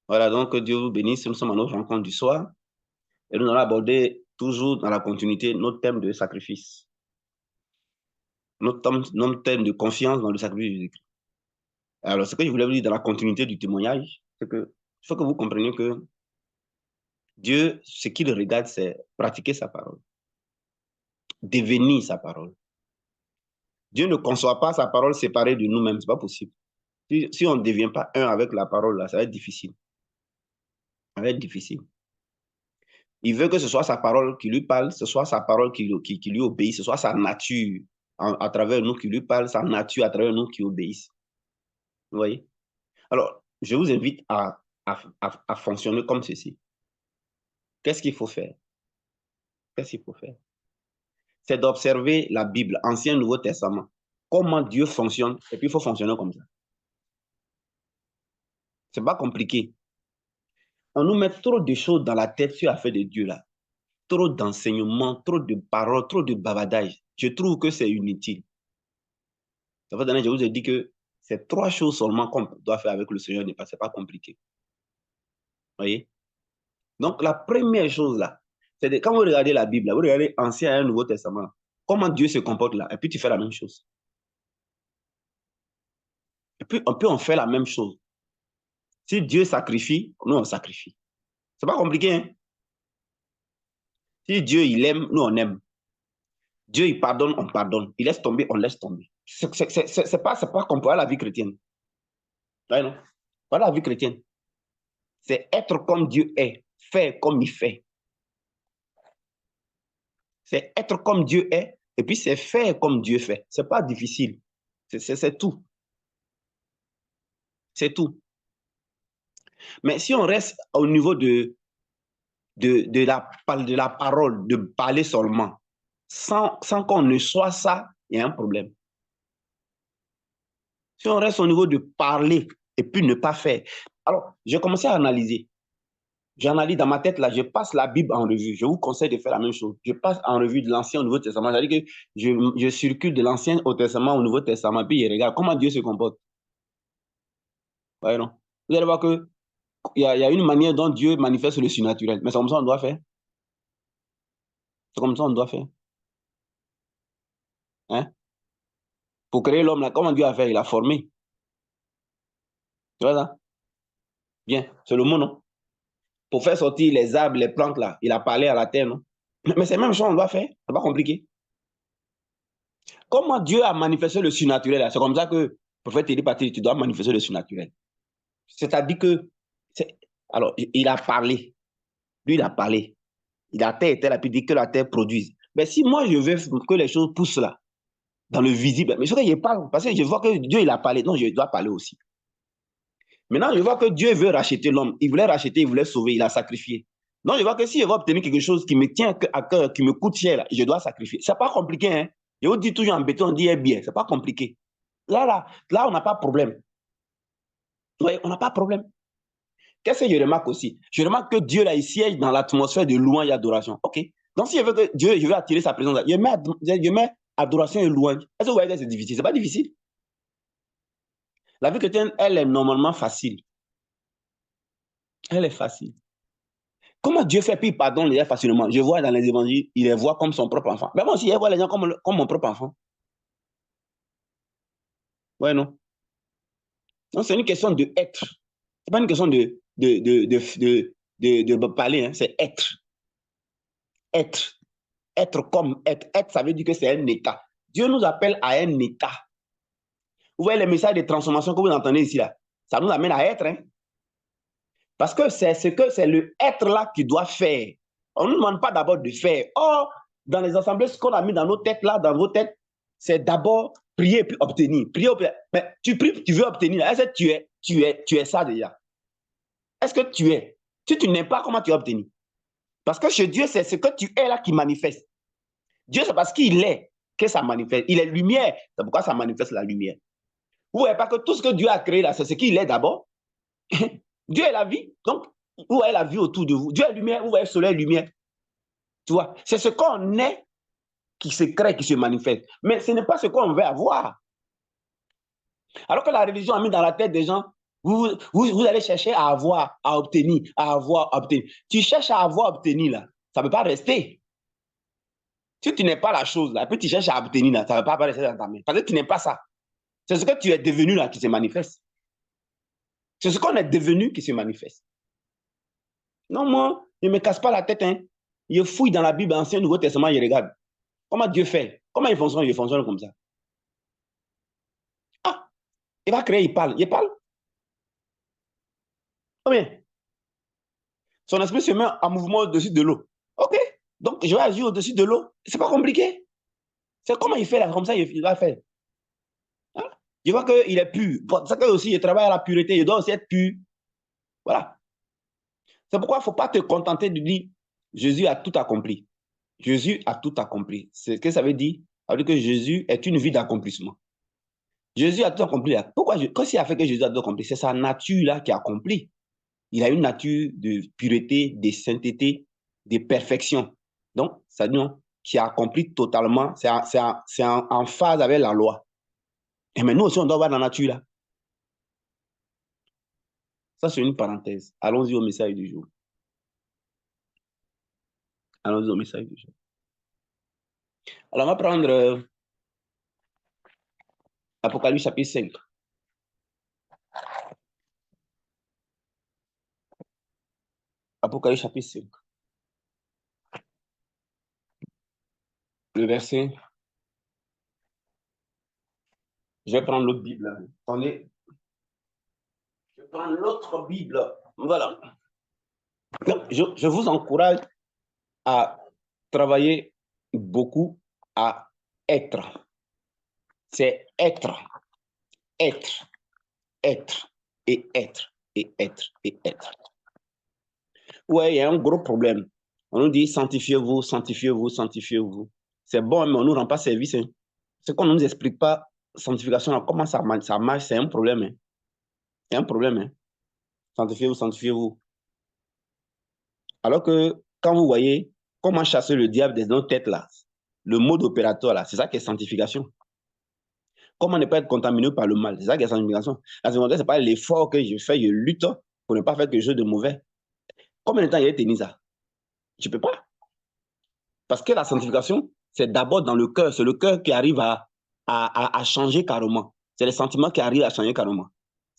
Voilà, donc que Dieu vous bénisse. Nous sommes à notre rencontre du soir et nous allons aborder toujours dans la continuité notre thème de sacrifice, notre thème de confiance dans le sacrifice de Jésus-Christ. Alors, ce que je voulais vous dire dans la continuité du témoignage, c'est que il faut que vous compreniez que Dieu, ce qu'il regarde, c'est pratiquer sa parole, devenir sa parole. Dieu ne conçoit pas sa parole séparée de nous-mêmes, c'est pas possible. Si on ne devient pas un avec la parole, là, ça va être difficile. Ça va être difficile. Il veut que ce soit sa parole qui lui parle, ce soit sa parole qui lui obéit, ce soit sa nature à travers nous qui lui parle, sa nature à travers nous qui obéisse. Vous voyez? Alors, je vous invite à fonctionner comme ceci. Qu'est-ce qu'il faut faire? Qu'est-ce qu'il faut faire? C'est d'observer la Bible, Ancien, Nouveau Testament, comment Dieu fonctionne, et puis il faut fonctionner comme ça. C'est pas compliqué. On nous met trop de choses dans la tête sur l'affaire de Dieu là. Trop d'enseignements, trop de paroles, trop de bavardage. Je trouve que c'est inutile. Ça fait je vous ai dit que c'est trois choses seulement qu'on doit faire avec le Seigneur, c'est pas compliqué. Vous voyez? Donc, la première chose là, c'est quand vous regardez la Bible, vous regardez Ancien et Nouveau Testament, comment Dieu se comporte là, et puis tu fais la même chose. Et puis, on fait la même chose. Si Dieu sacrifie, nous on sacrifie. C'est pas compliqué, hein? Si Dieu il aime, nous on aime. Dieu il pardonne, on pardonne. Il laisse tomber, on laisse tomber. C'est pas comparé à la vie chrétienne. Ouais, non? Pas la vie chrétienne. C'est être comme Dieu est, faire comme il fait. C'est être comme Dieu est, et puis c'est faire comme Dieu fait. C'est pas difficile. C'est tout. C'est tout. Mais si on reste au niveau de la parole, de parler seulement, sans qu'on ne soit ça, il y a un problème. Si on reste au niveau de parler et puis ne pas faire. Alors, j'ai commencé à analyser. J'analyse dans ma tête, là, je passe la Bible en revue. Je vous conseille de faire la même chose. Je passe en revue de l'Ancien au Nouveau Testament. C'est-à-dire que je circule de l'Ancien au Testament, au Nouveau Testament, puis je regarde comment Dieu se comporte. Ouais, non. Vous allez voir qu'il y a une manière dont Dieu manifeste le surnaturel. Mais c'est comme ça qu'on doit faire. C'est comme ça qu'on doit faire. Hein? Pour créer l'homme, là, comment Dieu a fait? Il a formé. Tu vois ça? Bien, c'est le mot, non? Pour faire sortir les arbres, les plantes, là, il a parlé à la terre, non? Mais c'est la même chose qu'on doit faire. C'est pas compliqué. Comment Dieu a manifesté le surnaturel? C'est comme ça que le prophète dit, tu dois manifester le surnaturel. C'est-à-dire que, alors, il a parlé. Lui, il a parlé. La terre était là, puis il dit que la terre produise. Mais si moi, je veux que les choses poussent là, dans le visible, mais je que je parle, parce que je vois que Dieu, il a parlé. Non, je dois parler aussi. Maintenant, je vois que Dieu veut racheter l'homme. Il voulait racheter, il voulait sauver, il a sacrifié. Donc, je vois que si je veux obtenir quelque chose qui me tient à cœur, qui me coûte cher, là, je dois sacrifier. C'est pas compliqué, hein? Je vous dis toujours en béton, on dit eh bien. C'est pas compliqué. Là, on n'a pas de problème. Oui, on n'a pas de problème. Qu'est-ce que je remarque aussi? Je remarque que Dieu, là, il siège dans l'atmosphère de louange et adoration. OK? Donc, si je veux que Dieu, je veux attirer sa présence, là, je mets adoration et louange. Est-ce que vous voyez que c'est difficile? C'est pas difficile. La vie chrétienne, elle est normalement facile. Elle est facile. Comment Dieu fait, puis il pardonne les gens facilement? Je vois dans les évangiles, il les voit comme son propre enfant. Mais moi aussi, je vois les gens comme mon propre enfant. Ouais, non? Donc, c'est une question de être. C'est pas une question de parler, hein. C'est être. Être. Être comme être. Être, ça veut dire que c'est un état. Dieu nous appelle à un état. Vous voyez les messages de transformation que vous entendez ici, là. Ça nous amène à être, hein? Parce que c'est le être là qui doit faire. On ne nous demande pas d'abord de faire. Or, dans les assemblées, ce qu'on a mis dans nos têtes là, dans vos têtes, c'est d'abord prier puis obtenir. Prier, mais tu pries, tu veux obtenir. Est-ce que tu es ça déjà? Est-ce que tu es? Si tu n'es pas, comment tu vas obtenir? Parce que chez Dieu, c'est ce que tu es là qui manifeste. Dieu, c'est parce qu'il est que ça manifeste. Il est lumière. C'est pourquoi ça manifeste la lumière. Vous ne voyez pas que tout ce que Dieu a créé là, c'est ce qu'il est d'abord. Dieu est la vie. Donc, vous voyez la vie autour de vous. Dieu est lumière, vous voyez le soleil, lumière. Tu vois, c'est ce qu'on est qui se crée, qui se manifeste. Mais ce n'est pas ce qu'on veut avoir. Alors que la religion a mis dans la tête des gens, Vous allez chercher à avoir, à obtenir, à avoir, à obtenir. Tu cherches à avoir, à obtenir, là. Ça ne peut pas rester. Si tu n'es pas la chose, là, puis tu cherches à obtenir, là, ça ne va pas rester dans ta main. Parce que tu n'es pas ça. C'est ce que tu es devenu, là, qui se manifeste. C'est ce qu'on est devenu qui se manifeste. Non, moi, je ne me casse pas la tête. Hein. Je fouille dans la Bible, Ancien Nouveau Testament, je regarde. Comment Dieu fait? Comment il fonctionne comme ça. Ah, il va créer, il parle. Il parle. Combien? Son esprit se met en mouvement au-dessus de l'eau. OK. Donc, je vais agir au-dessus de l'eau. C'est pas compliqué. C'est comment il fait là, comme ça, il va faire. Hein? Je vois qu'il est pur. Pour ça que aussi, il travaille à la pureté. Il doit aussi être pur. Voilà. C'est pourquoi il ne faut pas te contenter de dire Jésus a tout accompli. Jésus a tout accompli. C'est ce que ça veut dire. Ça veut dire que Jésus est une vie d'accomplissement. Jésus a tout accompli là. Pourquoi qu'est-ce qu'il a fait que Jésus a tout accompli? C'est sa nature là qui a accompli. Il a une nature de pureté, de sainteté, de perfection. Donc, ça dit qui a accompli totalement, c'est en phase avec la loi. Et mais nous aussi, on doit avoir la nature là. Ça, c'est une parenthèse. Allons-y au message du jour. Allons-y au message du jour. Alors, on va prendre Apocalypse chapitre 5. Apocalypse chapitre 5. Le verset. Je vais prendre l'autre Bible. Attendez. Je vais prendre l'autre Bible. Voilà. Je vous encourage à travailler beaucoup à être. C'est être, être, être, et être, et être, et être. Ouais, il y a un gros problème. On nous dit sanctifiez-vous, sanctifiez-vous, sanctifiez-vous. C'est bon, mais on ne nous rend pas service. Hein. Ce qu'on ne nous explique pas, sanctification, comment ça marche, c'est un problème. Hein. C'est un problème. Hein. Sanctifiez-vous, sanctifiez-vous. Alors que quand vous voyez comment chasser le diable de nos têtes là, le mode opératoire là, c'est ça qui est sanctification. Comment ne pas être contaminé par le mal, c'est ça qui est la sanctification. La sanctification, ce n'est pas l'effort que je fais, je lutte pour ne pas faire quelque chose de mauvais. Combien de temps il y a tenu ça? Je ne peux pas. Parce que la sanctification, c'est d'abord dans le cœur. C'est le cœur qui arrive à changer carrément. C'est les sentiments qui arrivent à changer carrément.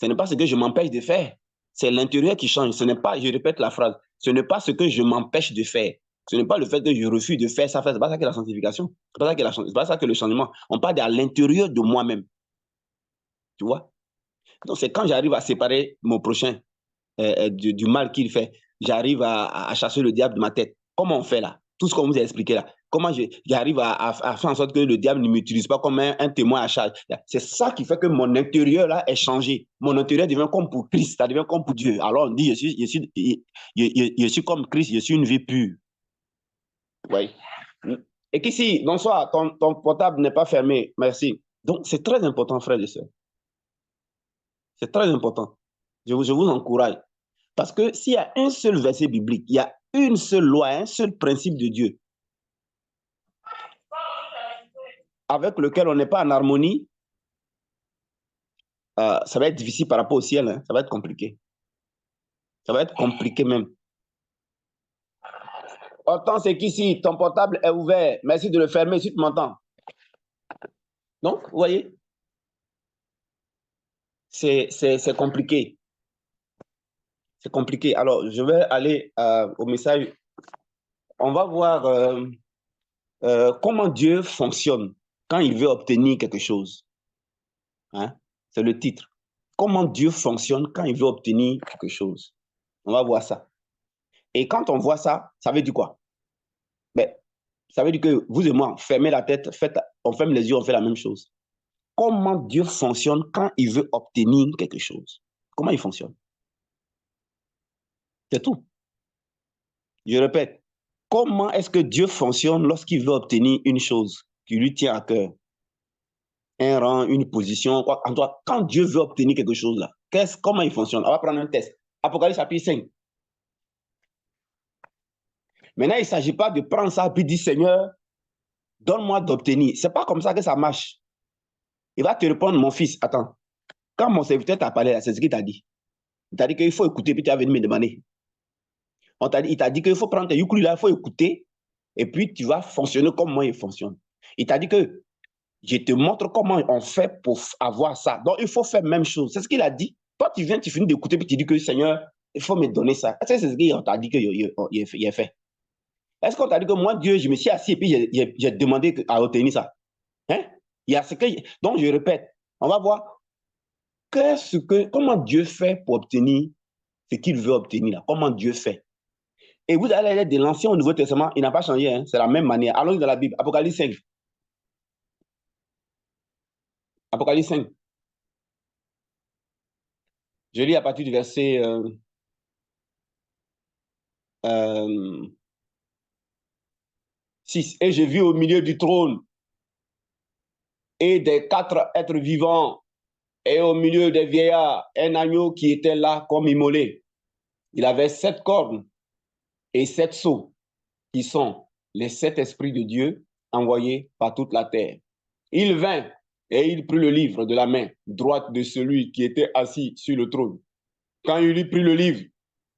Ce n'est pas ce que je m'empêche de faire. C'est l'intérieur qui change. Ce n'est pas, je répète la phrase, ce n'est pas ce que je m'empêche de faire. Ce n'est pas le fait que je refuse de faire ça. Ce n'est pas ça que la sanctification. Ce n'est pas ça que le changement. On parle à l'intérieur de moi-même. Tu vois? Donc, c'est quand j'arrive à séparer mon prochain du mal qu'il fait, j'arrive à chasser le diable de ma tête. Comment on fait là? Tout ce qu'on vous a expliqué là. Comment j'arrive à faire en sorte que le diable ne m'utilise pas comme un témoin à charge. C'est ça qui fait que mon intérieur là est changé. Mon intérieur devient comme pour Christ, ça devient comme pour Dieu. Alors on dit, je suis comme Christ, je suis une vie pure. Oui. Et qu'ici, bonsoir, ton portable n'est pas fermé. Merci. Donc c'est très important, frères et sœurs. C'est très important. Je vous encourage. Parce que s'il y a un seul verset biblique, il y a une seule loi, un seul principe de Dieu avec lequel on n'est pas en harmonie, ça va être difficile par rapport au ciel. Hein. Ça va être compliqué. Ça va être compliqué même. Autant c'est qu'ici, ton portable est ouvert. Merci de le fermer si tu m'entends. Donc, vous voyez, c'est compliqué. C'est compliqué. Alors, je vais aller au message. On va voir comment Dieu fonctionne quand il veut obtenir quelque chose. Hein? C'est le titre. Comment Dieu fonctionne quand il veut obtenir quelque chose. On va voir ça. Et quand on voit ça, ça veut dire quoi? Ben, ça veut dire que vous et moi, fermez la tête, on ferme les yeux, on fait la même chose. Comment Dieu fonctionne quand il veut obtenir quelque chose? Comment il fonctionne? C'est tout. Je répète, comment est-ce que Dieu fonctionne lorsqu'il veut obtenir une chose qui lui tient à cœur? Un rang, une position, quoi. Quand Dieu veut obtenir quelque chose là, comment il fonctionne? On va prendre un test. Apocalypse chapitre 5. Maintenant, il ne s'agit pas de prendre ça et puis dire, Seigneur, donne-moi d'obtenir. Ce n'est pas comme ça que ça marche. Il va te répondre, mon fils, attends. Quand mon serviteur t'a parlé, c'est ce qu'il t'a dit. Il t'a dit qu'il faut écouter, puis tu vas venir me demander. Il t'a dit qu'il faut prendre tes yukuli là, il faut écouter, et puis tu vas fonctionner comme moi il fonctionne. Il t'a dit que je te montre comment on fait pour avoir ça. Donc, il faut faire la même chose. C'est ce qu'il a dit. Toi, tu viens, tu finis d'écouter, puis tu dis que Seigneur, il faut me donner ça. C'est ce qu'il t'a dit qu'il a fait. Est-ce qu'on t'a dit que moi, Dieu, je me suis assis et puis j'ai demandé à obtenir ça? Hein? Il y a ce que... Donc, je répète, on va voir comment Dieu fait pour obtenir ce qu'il veut obtenir. Là. Comment Dieu fait. Et vous allez aller de l'Ancien au Nouveau Testament, il n'a pas changé. Hein? C'est la même manière. Allons dans la Bible. Apocalypse 5. Apocalypse 5. Je lis à partir du verset 6. Et j'ai vu au milieu du trône et des 4 êtres vivants et au milieu des vieillards un agneau qui était là comme immolé. Il avait 7 cornes et 7 sceaux qui sont les 7 esprits de Dieu envoyés par toute la terre. Il vint et il prit le livre de la main droite de celui qui était assis sur le trône. Quand il eut pris le livre,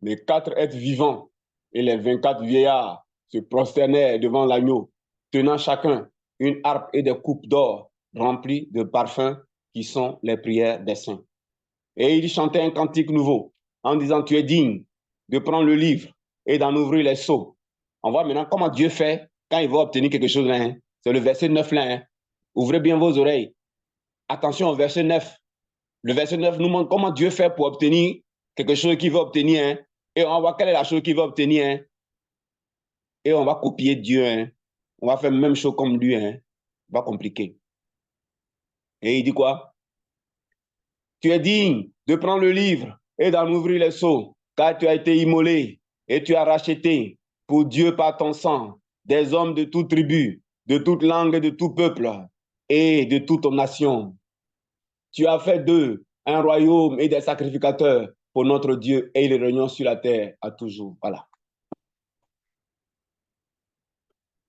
les 4 êtres vivants et les 24 vieillards se prosternèrent devant l'agneau, tenant chacun une harpe et des coupes d'or remplies de parfums qui sont les prières des saints. Et il chantait un cantique nouveau en disant, tu es digne de prendre le livre et d'en ouvrir les sceaux. On voit maintenant comment Dieu fait quand il va obtenir quelque chose là. Hein. C'est le verset 9 là. Hein. Ouvrez bien vos oreilles. Attention au verset 9. Le verset 9 nous montre comment Dieu fait pour obtenir quelque chose qu'il veut obtenir. Hein. Et on va voir quelle est la chose qu'il veut obtenir. Hein. Et on va copier Dieu. Hein. On va faire la même chose comme lui. Hein. Pas compliqué. Et il dit quoi? Tu es digne de prendre le livre et d'en ouvrir les sceaux, car tu as été immolé et tu as racheté pour Dieu par ton sang des hommes de toute tribu, de toute langue et de tout peuple et de toute nation. Tu as fait d'eux un royaume et des sacrificateurs pour notre Dieu et ils régnent sur la terre à toujours. Voilà.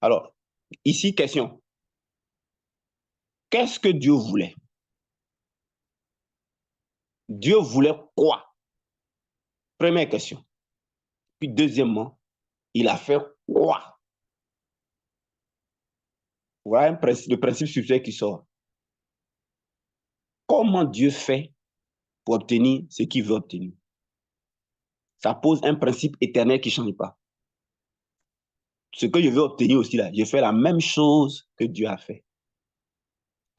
Alors, ici, question. Qu'est-ce que Dieu voulait? Dieu voulait quoi? Première question. Puis deuxièmement, il a fait quoi? Voilà le principe subtil qui sort. Comment Dieu fait pour obtenir ce qu'il veut obtenir? Ça pose un principe éternel qui ne change pas. Ce que je veux obtenir aussi là, je fais la même chose que Dieu a fait.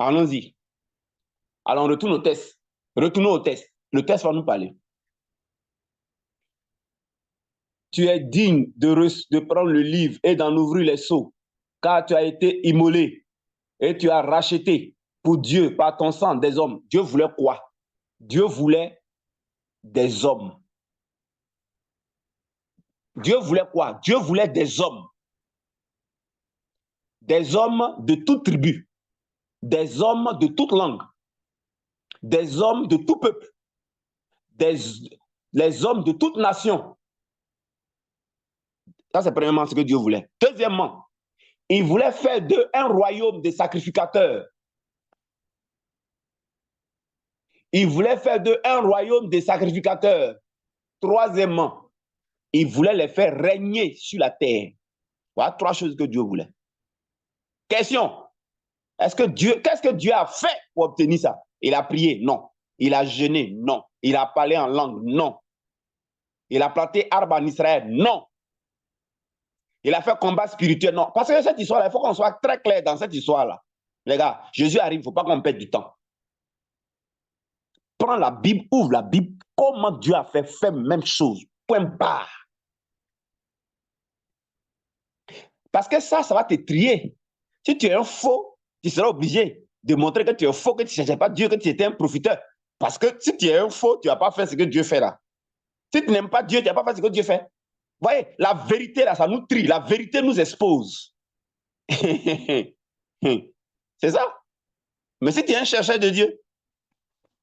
Allons-y. Alors, on retourne au test. Retournons au test. Le test va nous parler. Tu es digne de prendre le livre et d'en ouvrir les sceaux, car tu as été immolé et tu as racheté pour Dieu par ton sang des hommes. Dieu voulait quoi? Dieu voulait des hommes. Dieu voulait quoi? Dieu voulait des hommes. Des hommes de toute tribu, des hommes de toute langue, des hommes de tout peuple, les hommes de toute nation. Ça, c'est premièrement ce que Dieu voulait. Deuxièmement, il voulait faire d'eux un royaume de sacrificateurs. Il voulait faire d'eux un royaume de sacrificateurs. Troisièmement, il voulait les faire régner sur la terre. Voilà 3 choses que Dieu voulait. Question. Qu'est-ce que Dieu a fait pour obtenir ça? Il a prié? Non. Il a jeûné? Non. Il a parlé en langue? Non. Il a planté arbre en Israël? Non. Il a fait combat spirituel? Non. Parce que cette histoire-là, il faut qu'on soit très clair dans cette histoire-là. Les gars, Jésus arrive, il ne faut pas qu'on perde du temps. Prends la Bible, ouvre la Bible. Comment Dieu a fait même chose. Point barre. Parce que ça va te trier. Si tu es un faux, tu seras obligé de montrer que tu es un faux, que tu ne cherchais pas Dieu, que tu étais un profiteur. Parce que si tu es un faux, tu ne vas pas faire ce que Dieu fait là. Si tu n'aimes pas Dieu, tu ne vas pas faire ce que Dieu fait. Vous voyez, la vérité là, ça nous trie. La vérité nous expose. C'est ça. Mais si tu es un chercheur de Dieu,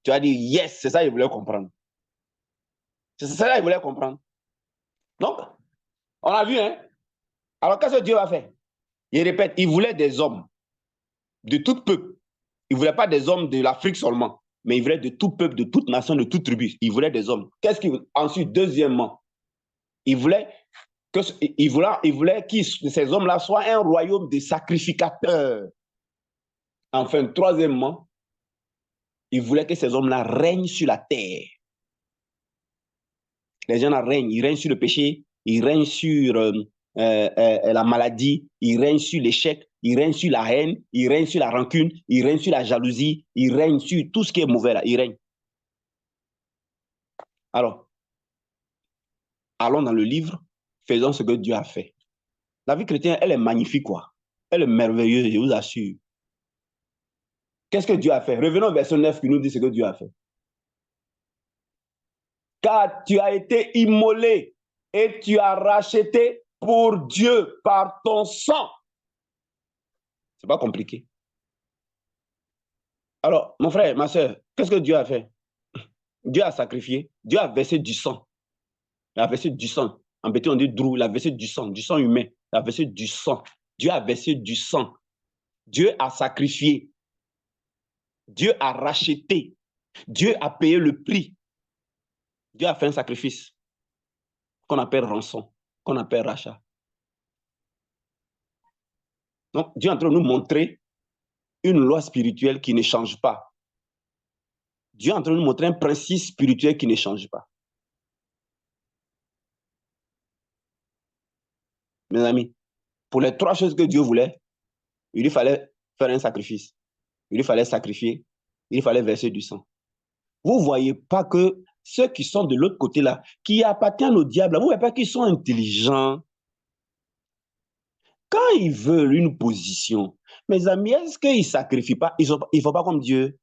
tu vas dire, yes, c'est ça qu'il voulait comprendre. C'est ça qu'il voulait comprendre. Donc, on a vu, hein. Alors, qu'est-ce que Dieu va faire? Il répète, il voulait des hommes de tout peuple. Il ne voulait pas des hommes de l'Afrique seulement. mais il voulait de tout peuple, de toute nation, de toute tribu. Il voulait des hommes. Qu'est-ce qu'il voulait? Ensuite, deuxièmement, il voulait que ces hommes-là soient un royaume de sacrificateurs. Enfin, troisièmement, il voulait que ces hommes-là règnent sur la terre. Les gens-là règnent. Ils règnent sur le péché, ils règnent sur la maladie, ils règnent sur l'échec, ils règnent sur la haine, ils règnent sur la rancune, ils règnent sur la jalousie, ils règnent sur tout ce qui est mauvais là. Ils règnent. Alors, allons dans le livre, faisons ce que Dieu a fait. La vie chrétienne, elle est magnifique, quoi. Elle est merveilleuse, je vous assure. Qu'est-ce que Dieu a fait? Revenons au verset 9 qui nous dit ce que Dieu a fait. Car tu as été immolé et tu as racheté pour Dieu par ton sang. C'est pas compliqué. Alors, mon frère, ma soeur, qu'est-ce que Dieu a fait? Dieu a sacrifié, Dieu a versé du sang. Il a versé du sang. En béton, on dit drou, il a versé du sang humain. Il a versé du sang. Dieu a versé du sang. Dieu a sacrifié. Dieu a racheté. Dieu a payé le prix. Dieu a fait un sacrifice qu'on appelle rançon, qu'on appelle rachat. Donc, Dieu est en train de nous montrer une loi spirituelle qui ne change pas. Dieu est en train de nous montrer un principe spirituel qui ne change pas. Mes amis, pour les trois choses que Dieu voulait, il lui fallait faire un sacrifice. Il lui fallait sacrifier. Il lui fallait verser du sang. Vous ne voyez pas que ceux qui sont de l'autre côté là, qui appartiennent au diable, vous ne voyez pas qu'ils sont intelligents. Quand ils veulent une position, mes amis, est-ce qu'ils ne sacrifient pas? Ils ne font pas comme Dieu.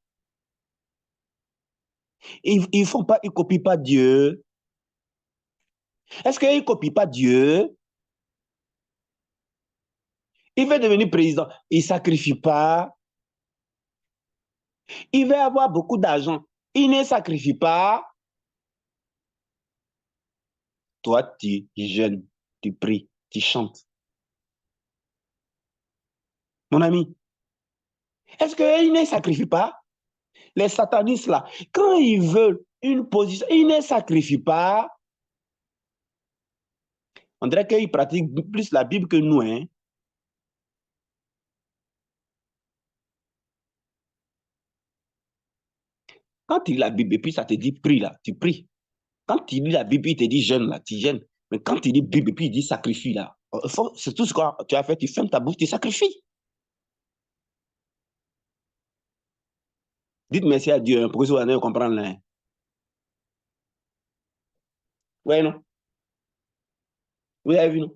Ils ne copient pas Dieu. Est-ce qu'ils ne copient pas Dieu? Il veut devenir président. Il ne sacrifie pas. Il veut avoir beaucoup d'argent. Il ne sacrifie pas. Toi, tu jeûnes, tu pries, tu chantes. Mon ami, est-ce qu'ils ne sacrifient pas? Les satanistes là, quand ils veulent une position, ils ne sacrifient pas. On dirait qu'ils pratiquent plus la Bible que nous. Hein? Quand tu lis la Bible et puis ça te dit prie là, tu pries. Quand tu lis la Bible, il te dit jeûne là, tu jeûnes. Mais quand tu lis la Bible et puis il dit sacrifie là, c'est tout ce que tu as fait, tu fermes ta bouche, tu sacrifies. Dites merci à Dieu hein, pour que vous allez comprendre là. Hein. Ouais, non? Vous avez vu, non?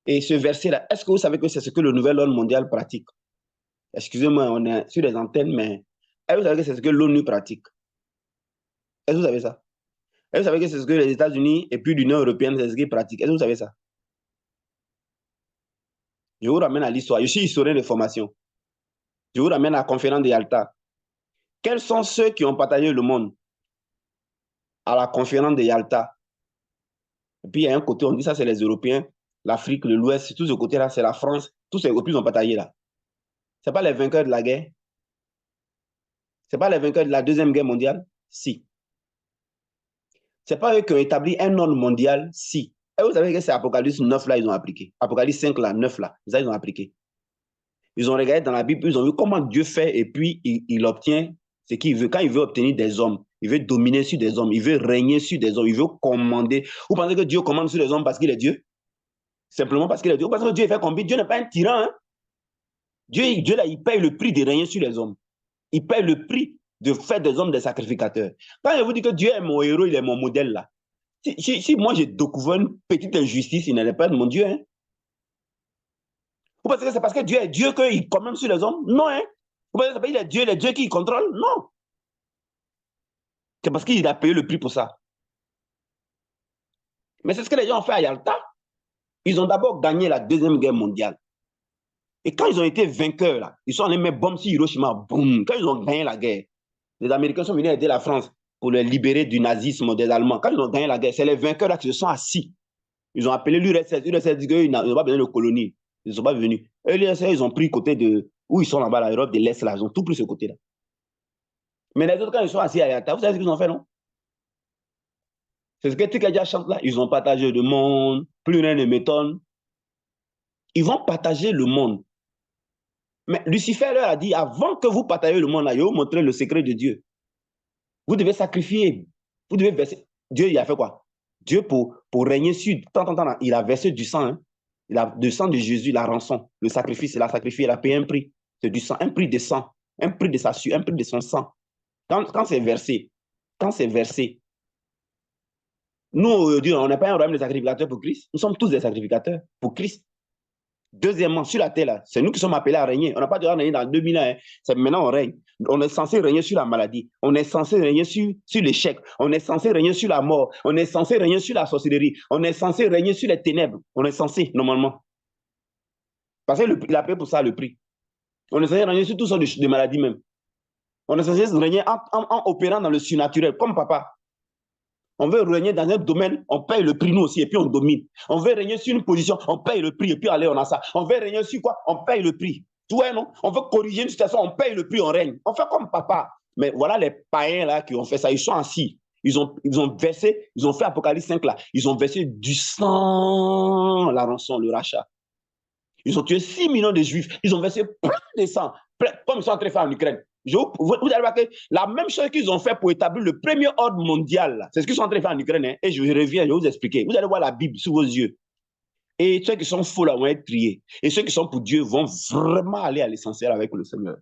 Et ce verset-là, est-ce que vous savez que c'est ce que le nouvel ordre mondial pratique? Excusez-moi, on est sur les antennes, mais est-ce que vous savez que c'est ce que l'ONU pratique? Est-ce que vous savez ça? Est-ce que vous savez que c'est ce que les États-Unis et puis l'Union européenne, c'est ce qu'ils pratiquent? Est-ce que vous savez ça? Je vous ramène à l'histoire. Je suis historien de formation. Je vous ramène à la conférence de Yalta. Quels sont ceux qui ont partagé le monde à la conférence de Yalta? Et puis il y a un côté, on dit ça, c'est les Européens, l'Afrique, l'Ouest, tout ce côté-là, c'est la France. Tous ces Européens ont partagé là. Ce n'est pas les vainqueurs de la guerre. Ce n'est pas les vainqueurs de la Deuxième Guerre mondiale? Si. Ce n'est pas eux qui ont établi un ordre mondial? Si. Et vous savez que c'est Apocalypse 9 là, ils ont appliqué. Apocalypse 5 là, 9 là, ça, ils ont appliqué. Ils ont regardé dans la Bible, ils ont vu comment Dieu fait et puis il obtient ce qu'il veut. Quand il veut obtenir des hommes, il veut dominer sur des hommes, il veut régner sur des hommes, il veut commander. Vous pensez que Dieu commande sur les hommes parce qu'il est Dieu? Simplement parce qu'il est Dieu. Parce que Dieu fait combien? Dieu n'est pas un tyran. Hein? Dieu là, il paye le prix de régner sur les hommes. Il paye le prix de faire des hommes des sacrificateurs. Quand je vous dis que Dieu est mon héros, il est mon modèle là. Si moi j'ai découvert une petite injustice, il n'est pas de mon Dieu. Hein? Vous pensez que c'est parce que Dieu est Dieu qu'il commande sur les hommes? Non. Hein? Vous pensez que c'est parce qu'il est Dieu qui contrôle? Non. C'est parce qu'il a payé le prix pour ça. Mais c'est ce que les gens ont fait à Yalta. Ils ont d'abord gagné la Deuxième Guerre mondiale. Et quand ils ont été vainqueurs, là, ils sont allés mettre bombe sur Hiroshima. Boum. Quand ils ont gagné la guerre, les Américains sont venus aider la France pour les libérer du nazisme des Allemands. Quand ils ont gagné la guerre, c'est les vainqueurs là qui se sont assis. Ils ont appelé l'URSS. L'URSS dit qu'ils n'ont pas besoin de colonies. Ils ne sont pas venus. Et l'URSS, ils ont pris côté de où ils sont là-bas, l'Europe de l'Est, là. Ils ont tout pris ce côté-là. Mais les autres, quand ils sont assis à la table, vous savez ce qu'ils ont fait, non? C'est ce que Tikadia chante là. Ils ont partagé le monde, plus rien ne m'étonne. Ils vont partager le monde. Mais Lucifer leur a dit, avant que vous partagiez le monde là, je vais vous montrer le secret de Dieu. Vous devez sacrifier. Vous devez verser. Dieu, il a fait quoi? Dieu, pour régner sur... il a versé du sang. Hein? Du sang de Jésus, la rançon. Le sacrifice, il a sacrifié, il a payé un prix. C'est du sang, un prix de sang. Un prix de sa sueur, un prix de son sang. Quand c'est versé, nous, aujourd'hui, on n'est pas un royaume de sacrificateurs pour Christ. Nous sommes tous des sacrificateurs pour Christ. Deuxièmement, sur la terre, là, c'est nous qui sommes appelés à régner. On n'a pas de régner dans 2000 ans. Hein. C'est maintenant on règne. On est censé régner sur la maladie. On est censé régner sur l'échec. On est censé régner sur la mort. On est censé régner sur la sorcellerie. On est censé régner sur les ténèbres. On est censé, normalement. Parce qu'il a payé pour ça le prix. On est censé régner sur toutes sortes de maladies même. On est censé régner en opérant dans le surnaturel, comme papa. On veut régner dans un domaine, on paye le prix nous aussi et puis on domine. On veut régner sur une position, on paye le prix et puis allez, on a ça. On veut régner sur quoi? On paye le prix. Tu vois, non? On veut corriger une situation, on paye le prix, on règne. On fait comme papa. Mais voilà les païens là qui ont fait ça. Ils sont assis. Ils ont versé, ils ont fait Apocalypse 5 là. Ils ont versé du sang, la rançon, le rachat. Ils ont tué 6 millions de juifs. Ils ont versé plein de sang, comme ils sont en train de faire en Ukraine. Vous allez voir que la même chose qu'ils ont fait pour établir le premier ordre mondial, c'est ce qu'ils sont en train de faire en Ukraine. Hein, et je reviens, je vais vous expliquer. Vous allez voir la Bible sous vos yeux. Et ceux qui sont faux là vont être triés. Et ceux qui sont pour Dieu vont vraiment aller à l'essentiel avec le Seigneur.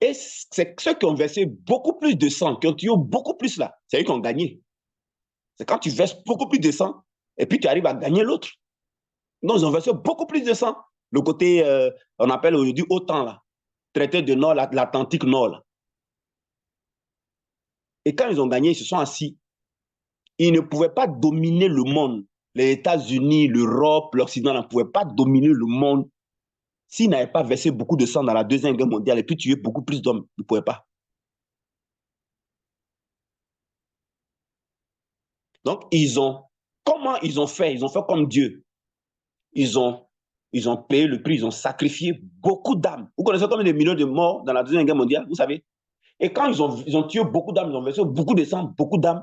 Et c'est ceux qui ont versé beaucoup plus de sang, qui ont tué beaucoup plus là, c'est eux qui ont gagné. C'est quand tu verses beaucoup plus de sang, et puis tu arrives à gagner l'autre. Non, ils ont versé beaucoup plus de sang. Le côté, on appelle aujourd'hui OTAN, là, traité de Nord, l'Atlantique Nord. Là. Et quand ils ont gagné, ils se sont assis. Ils ne pouvaient pas dominer le monde. Les États-Unis, l'Europe, l'Occident ne pouvaient pas dominer le monde s'ils n'avaient pas versé beaucoup de sang dans la Deuxième Guerre mondiale et puis tué beaucoup plus d'hommes. Ils ne pouvaient pas. Donc, comment ils ont fait? Ils ont fait comme Dieu. Ils ont payé le prix, ils ont sacrifié beaucoup d'âmes. Vous connaissez combien de millions de morts dans la Deuxième Guerre mondiale, vous savez? Et quand ils ont tué beaucoup d'âmes, ils ont versé beaucoup de sang, beaucoup d'âmes.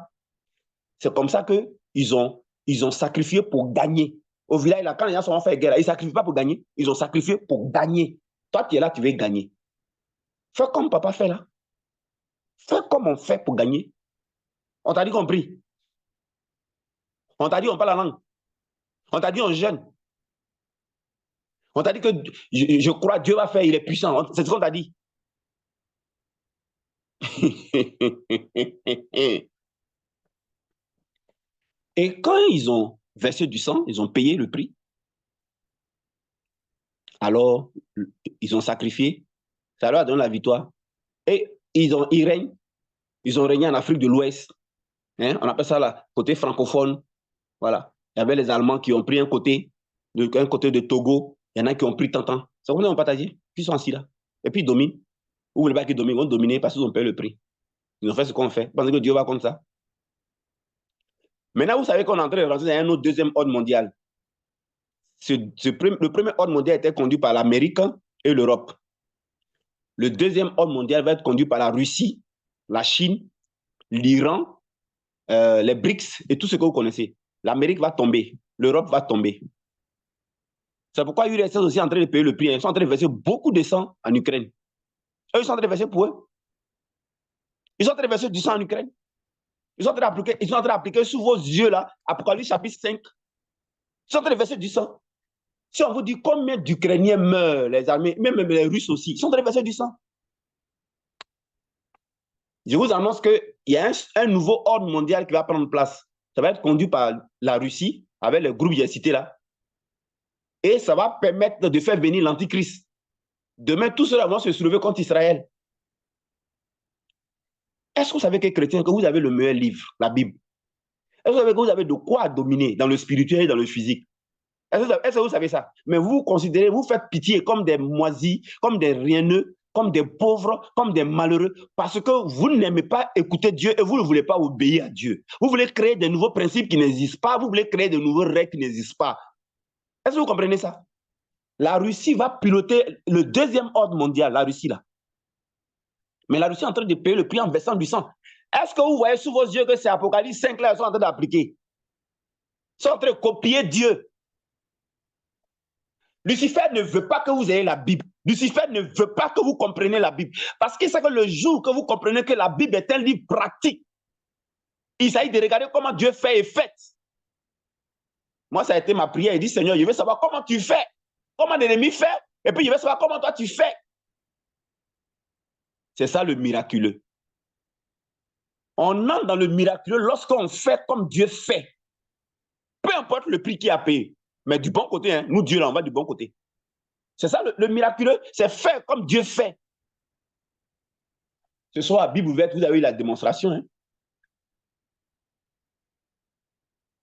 C'est comme ça qu'ils ont sacrifié pour gagner. Au village, là, quand les gens sont fait guerre, ils ne sacrifient pas pour gagner, ils ont sacrifié pour gagner. Toi, tu es là, tu veux gagner. Fais comme papa fait là. Fais comme on fait pour gagner. On t'a dit qu'on prie. On t'a dit on parle la langue. On t'a dit on jeûne. On t'a dit que je crois Dieu va faire, il est puissant. C'est ce qu'on t'a dit. Et quand ils ont versé du sang, ils ont payé le prix. Alors, ils ont sacrifié. Ça leur a donné la victoire. Et ils règnent. Ils ont régné en Afrique de l'Ouest. Hein? On appelle ça là, côté francophone. Voilà. Il y avait les Allemands qui ont pris un côté de Togo. Il y en a qui ont pris Tantan. C'est comme ça qu'ils ont partagé. Puis ils sont assis là. Et puis ils dominent. Vous voulez pas qu'ils dominent, ils vont dominer parce qu'ils ont payé le prix. Ils ont fait ce qu'on fait. Vous pensez que Dieu va comme ça? Maintenant, vous savez qu'on est en train de rentrer dans un autre deuxième ordre mondial. Le premier ordre mondial était conduit par l'Amérique et l'Europe. Le deuxième ordre mondial va être conduit par la Russie, la Chine, l'Iran, les BRICS et tout ce que vous connaissez. L'Amérique va tomber, l'Europe va tomber. C'est pourquoi l'URSS est aussi en train de payer le prix. Ils sont en train de verser beaucoup de sang en Ukraine. Eux, ils sont en train de verser pour eux. Ils sont en train de verser du sang en Ukraine. Ils sont en train d'appliquer sous vos yeux là, Apocalypse chapitre 5. Ils sont en train de verser du sang. Si on vous dit combien d'Ukrainiens meurent, les armées, même les Russes aussi, ils sont en train de verser du sang. Je vous annonce qu'il y a un nouveau ordre mondial qui va prendre place. Ça va être conduit par la Russie, avec le groupe que j'ai cité là. Et ça va permettre de faire venir l'Antichrist. Demain, tout cela va se soulever contre Israël. Est-ce que vous savez que chrétien, que vous avez le meilleur livre, la Bible? Est-ce que vous avez de quoi dominer dans le spirituel et dans le physique? Est-ce que vous savez ça? Mais vous considérez, vous faites pitié comme des moisis, comme des rieneux, comme des pauvres, comme des malheureux, parce que vous n'aimez pas écouter Dieu et vous ne voulez pas obéir à Dieu. Vous voulez créer de nouveaux principes qui n'existent pas, vous voulez créer de nouvelles règles qui n'existent pas. Est-ce que vous comprenez ça? La Russie va piloter le deuxième ordre mondial, la Russie là. Mais la Russie est en train de payer le prix en versant du sang. Est-ce que vous voyez sous vos yeux que c'est Apocalypse 5 là, ils sont en train d'appliquer? Ils sont en train de copier Dieu. Lucifer ne veut pas que vous ayez la Bible. Lucifer ne veut pas que vous compreniez la Bible. Parce qu'il sait que le jour que vous comprenez que la Bible est un livre pratique, il s'agit de regarder comment Dieu fait et fait. Moi, ça a été ma prière. Il dit, Seigneur, je veux savoir comment tu fais. Comment l'ennemi fait. Et puis, je veux savoir comment toi tu fais. C'est ça le miraculeux. On entre dans le miraculeux lorsqu'on fait comme Dieu fait. Peu importe le prix qu'il a payé. Mais du bon côté, hein, nous, Dieu, là, on va du bon côté. C'est ça le miraculeux, c'est faire comme Dieu fait. Ce soir, à Bible ouverte, vous avez eu la démonstration. Hein.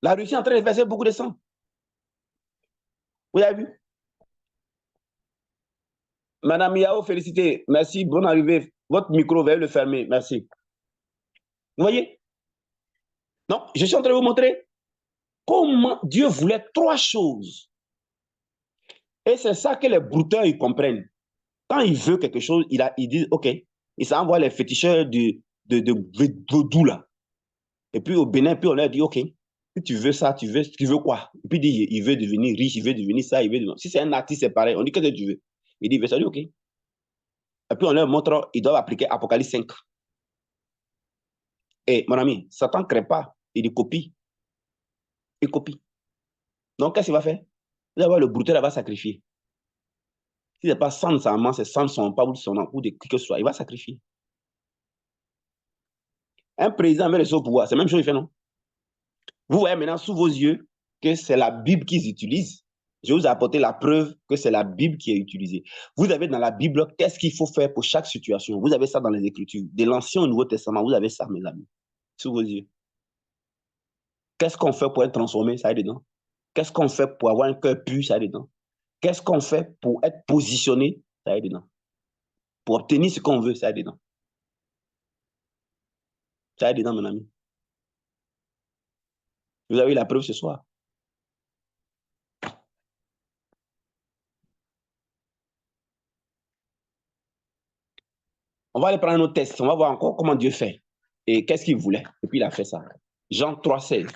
La Russie est en train de verser beaucoup de sang. Vous avez vu? Madame Yao, félicité. Merci, bonne arrivée. Votre micro, veuillez le fermer. Merci. Vous voyez? Non, je suis en train de vous montrer comment Dieu voulait trois choses. Et c'est ça que les brouteurs, ils comprennent. Quand il veut quelque chose, il dit, OK, il s'envoie les féticheurs de vaudou là. Et puis au Bénin, puis on leur dit, OK, si tu veux ça, tu veux quoi? Et puis il dit, il veut devenir riche, il veut devenir ça, il veut devenir... Si c'est un artiste, c'est pareil. On dit, qu'est-ce que tu veux? Il dit, il veut ça, OK. Et puis on leur montre, ils doivent appliquer Apocalypse 5. Et mon ami, Satan ne crée pas, il copie. Il copie. Donc qu'est-ce qu'il va faire? Il va voir le brouteur, il va sacrifier. Si ce n'est pas sans sa main, c'est sans son pas ou son nom, ou de qui que ce soit, il va sacrifier. Un président met le au pouvoir, c'est la même chose qu'il fait, non? Vous voyez maintenant sous vos yeux que c'est la Bible qu'ils utilisent. Je vous ai apporté la preuve que c'est la Bible qui est utilisée. Vous avez dans la Bible qu'est-ce qu'il faut faire pour chaque situation. Vous avez ça dans les Écritures. De l'Ancien au Nouveau Testament, vous avez ça, mes amis, sous vos yeux. Qu'est-ce qu'on fait pour être transformé? Ça est dedans. Qu'est-ce qu'on fait pour avoir un cœur pur? Ça est dedans. Qu'est-ce qu'on fait pour être positionné? Ça est dedans. Pour obtenir ce qu'on veut, ça est dedans. Ça est dedans, mon ami. Vous avez eu la preuve ce soir. On va aller prendre un autre test. On va voir encore comment Dieu fait. Et qu'est-ce qu'il voulait. Et puis il a fait ça. Jean 3,16.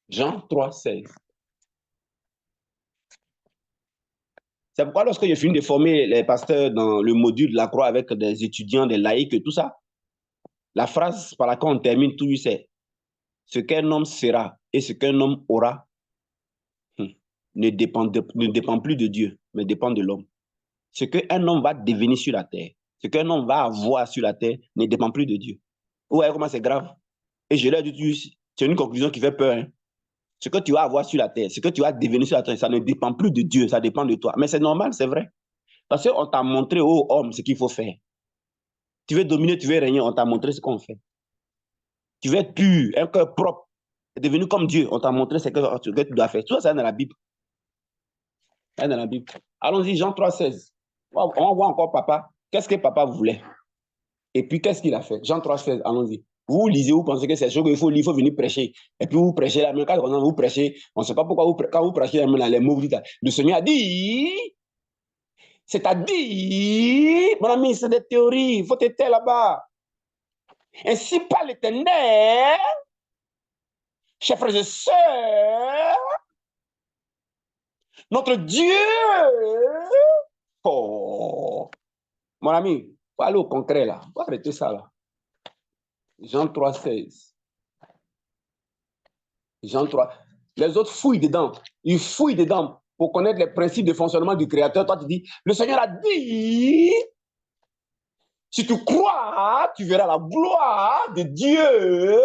Jean 3,16. C'est pourquoi lorsque j'ai fini de former les pasteurs dans le module de la croix avec des étudiants, des laïcs et tout ça, la phrase par laquelle on termine tout, c'est ce qu'un homme sera et ce qu'un homme aura ne dépend plus de Dieu, mais dépend de l'homme. Ce qu'un homme va devenir sur la terre, ce qu'un homme va avoir sur la terre ne dépend plus de Dieu. Vous voyez comment c'est grave? Et je leur dis, c'est une conclusion qui fait peur. Hein? Ce que tu vas avoir sur la terre, ce que tu vas devenir sur la terre, ça ne dépend plus de Dieu, ça dépend de toi. Mais c'est normal, c'est vrai. Parce qu'on t'a montré aux hommes ce qu'il faut faire. Tu veux dominer, tu veux régner, on t'a montré ce qu'on fait. Tu veux être pur, un cœur propre, devenu comme Dieu, on t'a montré ce que tu dois faire. Tout ça, c'est dans la Bible. C'est dans la Bible. Allons-y, Jean 3,16. On voit encore papa. Qu'est-ce que papa voulait? Et puis, qu'est-ce qu'il a fait? Jean 3,16, allons-y. Vous lisez, vous pensez que c'est sûr qu'il faut lire, il faut venir prêcher. Et puis, vous prêchez la même. Quand vous prêchez, on ne sait pas pourquoi quand vous prêchez la même, les mots, vous dites, le Seigneur a dit, c'est-à-dire, mon ami, c'est des théories, il faut être là-bas. Ainsi parle l'Éternel, chers frères et sœurs, notre Dieu. Oh, mon ami, il faut aller au concret là, il faut arrêter ça là. Jean 3,16. Jean 3. Les autres fouillent dedans. Ils fouillent dedans pour connaître les principes de fonctionnement du Créateur. Toi, tu dis, le Seigneur a dit, si tu crois, tu verras la gloire de Dieu.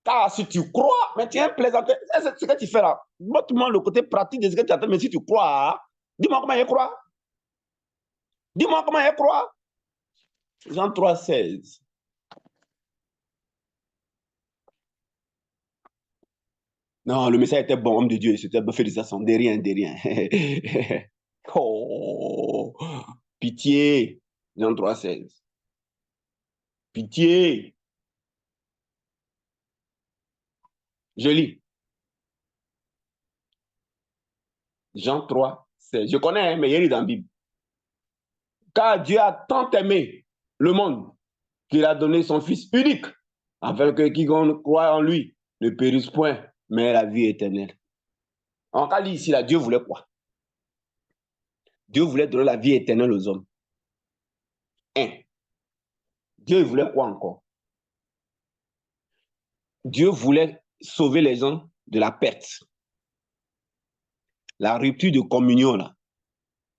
Car si tu crois, mais tu es un plaisanteur. C'est ce que tu fais là. Montre-moi le côté pratique de ce que tu attends. Mais si tu crois, dis-moi comment il croit. Dis-moi comment il croit. Jean 3,16. Non, le message était bon, homme de Dieu. C'était une félicitations. De rien, de rien. Oh, pitié. Jean 3,16. Pitié. Je lis. Jean 3,16. Je connais, hein, mais il est dans la Bible. Car Dieu a tant aimé le monde qu'il a donné son Fils unique, afin que quiconque croit en lui ne périsse point, mais ait la vie éternelle. En cas ici, là, Dieu voulait quoi? Dieu voulait donner la vie éternelle aux hommes. Dieu voulait quoi encore? Dieu voulait sauver les gens de la perte. La rupture de communion, là.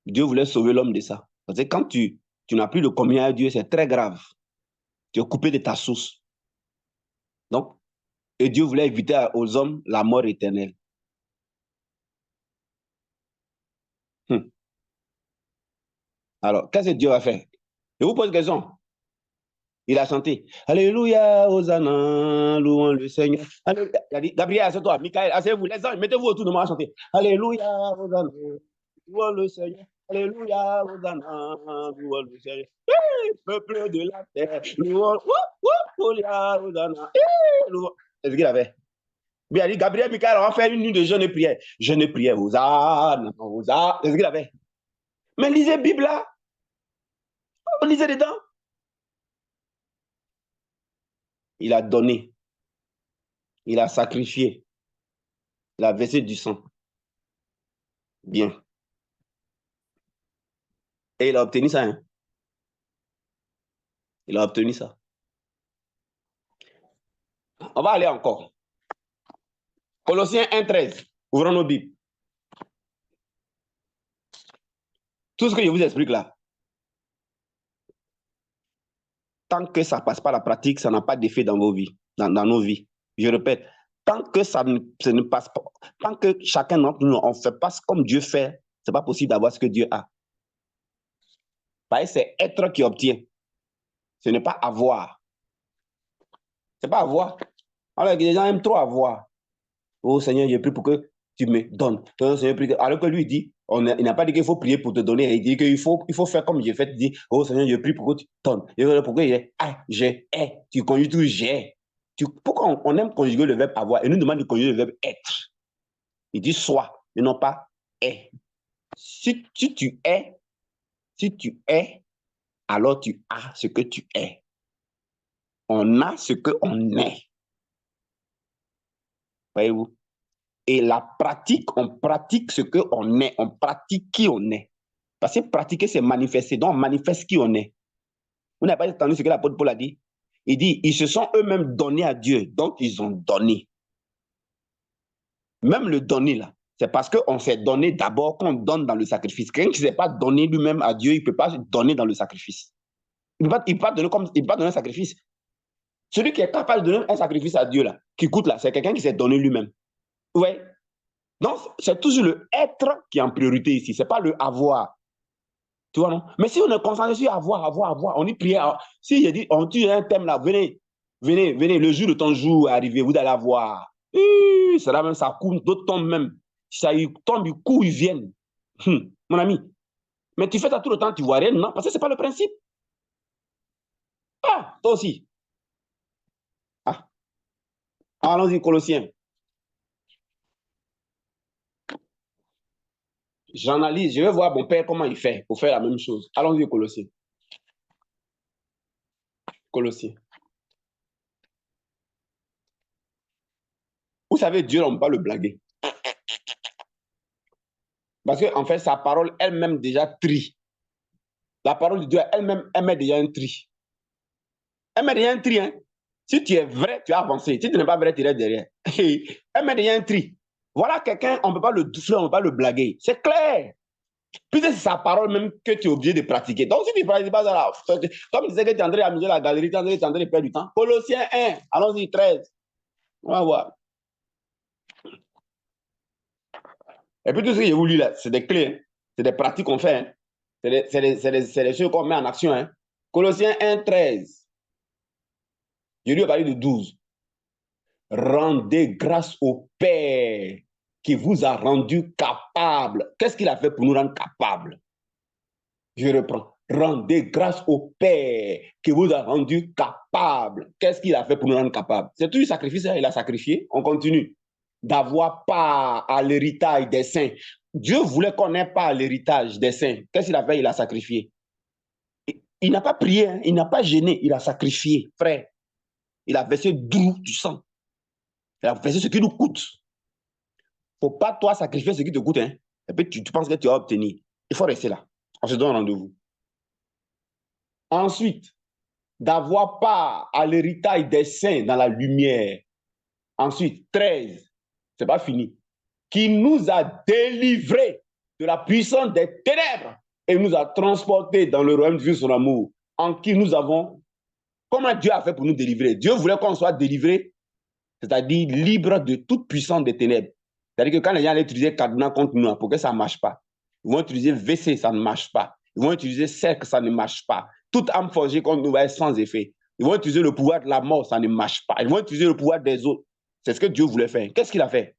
Dieu voulait sauver l'homme de ça. Parce que quand tu n'as plus de communion avec Dieu, c'est très grave. Tu es coupé de ta source. Donc, et Dieu voulait éviter aux hommes la mort éternelle. Alors, qu'est-ce que Dieu va faire? Je vous pose une question. Il a chanté Alléluia, Hosanna, louons le Seigneur. Alléluia. Il a dit, Gabriel, asseyez-toi, Michael, asseyez-vous, les anges, mettez-vous autour de moi à chanter. Alléluia, Hosanna, louons le Seigneur. Alléluia, Hosanna, louons le Seigneur. Peuple de la terre, louons, Hosanna. C'est ce qu'il avait. Mais il a dit, Gabriel, Michael, on va faire une nuit de jeûne et prière. Jeûne et prière, Hosanna, Hosanna. C'est ce qu'il avait. Mais lisez la Bible là. Lisez dedans. Il a donné. Il a sacrifié. Il a versé du sang. Bien. Et il a obtenu ça. Hein? Il a obtenu ça. On va aller encore. Colossiens 1,13. Ouvrons nos Bibles. Tout ce que je vous explique là, tant que ça ne passe pas à la pratique, ça n'a pas d'effet dans vos vies, dans nos vies. Je répète, tant que ça ne passe pas, tant que chacun d'entre nous, on ne fait pas comme Dieu fait, ce n'est pas possible d'avoir ce que Dieu a. Parce que c'est être qui obtient. Ce n'est pas avoir. Ce n'est pas avoir. Alors, les gens aiment trop avoir. Oh Seigneur, je prie pour que tu me donnes. Oh, Seigneur, alors que lui dit, il n'a pas dit qu'il faut prier pour te donner. Il dit qu'il faut faire comme j'ai fait. Il dit, oh Seigneur, je prie pour que tu donnes. Pourquoi j'ai, tu conjugues tout j'ai. Pourquoi on aime conjuguer le verbe avoir et nous demande de conjuguer le verbe être? Il dit soit, mais non pas est. Si tu es, alors tu as ce que tu es. On a ce qu'on est. Voyez-vous? Et la pratique, on pratique ce qu'on est, on pratique qui on est. Parce que pratiquer, c'est manifester. Donc, on manifeste qui on est. Vous n'avez pas entendu ce que l'apôtre Paul a dit? Il dit, ils se sont eux-mêmes donnés à Dieu. Donc, ils ont donné. Même le donner, là, c'est parce qu'on s'est donné d'abord qu'on donne dans le sacrifice. Quelqu'un qui ne s'est pas donné lui-même à Dieu, il ne peut pas donner dans le sacrifice. Il ne peut pas donner un sacrifice. Celui qui est capable de donner un sacrifice à Dieu, là, qui coûte, là, c'est quelqu'un qui s'est donné lui-même. Oui. Donc, c'est toujours le être qui est en priorité ici. Ce n'est pas le avoir. Tu vois, non? Mais si on est concentré sur avoir, on y prie. Si je dis, on tue un thème là, venez, le jour de ton jour est arrivé, vous allez avoir. C'est là même, ça coule, d'autres tombent même. Ça y tombe, du coup, ils viennent. Mon ami. Mais tu fais ça tout le temps, tu vois rien, non? Parce que ce n'est pas le principe. Ah, toi aussi. Ah. Allons-y, Colossiens. J'analyse, je vais voir mon père comment il fait pour faire la même chose. Allons-y, Colossiens. Colossiens. Vous savez, Dieu, on ne peut pas le blaguer. Parce qu'en fait, sa parole elle-même déjà trie. La parole de Dieu elle-même, elle met déjà un tri. Elle met déjà un tri. Hein? Si tu es vrai, tu as avancé. Si tu n'es pas vrai, tu restes derrière. Elle met déjà un tri. Voilà quelqu'un, on ne peut pas le doufler, on ne peut pas le blaguer. C'est clair. Puis c'est sa parole même que tu es obligé de pratiquer. Donc si tu ne pratiques pas ça, là, comme tu disais que tu es en train d'amuser la galerie, tu es en train de perdre du temps. Colossiens 1, allons-y, 13. On va voir. Et puis tout ce que j'ai voulu là, c'est des clés. Hein? C'est des pratiques qu'on fait. Hein? C'est des choses qu'on met en action. Hein? Colossiens 1, 13. Je lui ai parlé de 12. Rendez grâce au Père qui vous a rendu capable. Qu'est-ce qu'il a fait pour nous rendre capables? Je reprends. Rendez grâce au Père qui vous a rendu capable. Qu'est-ce qu'il a fait pour nous rendre capables? C'est tout le sacrifice, il a sacrifié. On continue. D'avoir part à l'héritage des saints. Dieu voulait qu'on n'ait pas l'héritage des saints. Qu'est-ce qu'il a fait? Il a sacrifié. Il n'a pas prié, hein, il n'a pas gêné, il a sacrifié, frère. Il a versé du sang. Il a versé ce qui nous coûte. Il ne faut pas, toi, sacrifier ce qui te coûte. Hein. Et puis, tu penses que tu vas obtenir. Il faut rester là. On se donne rendez-vous. Ensuite, d'avoir part à l'héritage des saints dans la lumière. Ensuite, 13, c'est pas fini. Qui nous a délivrés de la puissance des ténèbres et nous a transportés dans le royaume de son amour, en qui nous avons... Comment Dieu a fait pour nous délivrer? Dieu voulait qu'on soit délivré, c'est-à-dire libre de toute puissance des ténèbres. C'est-à-dire que quand les gens allaient utiliser cadenas contre nous, pour que ça ne marche pas, ils vont utiliser WC, ça ne marche pas. Ils vont utiliser cercle, ça ne marche pas. Toute âme forgée contre nous va être sans effet. Ils vont utiliser le pouvoir de la mort, ça ne marche pas. Ils vont utiliser le pouvoir des autres. C'est ce que Dieu voulait faire. Qu'est-ce qu'il a fait?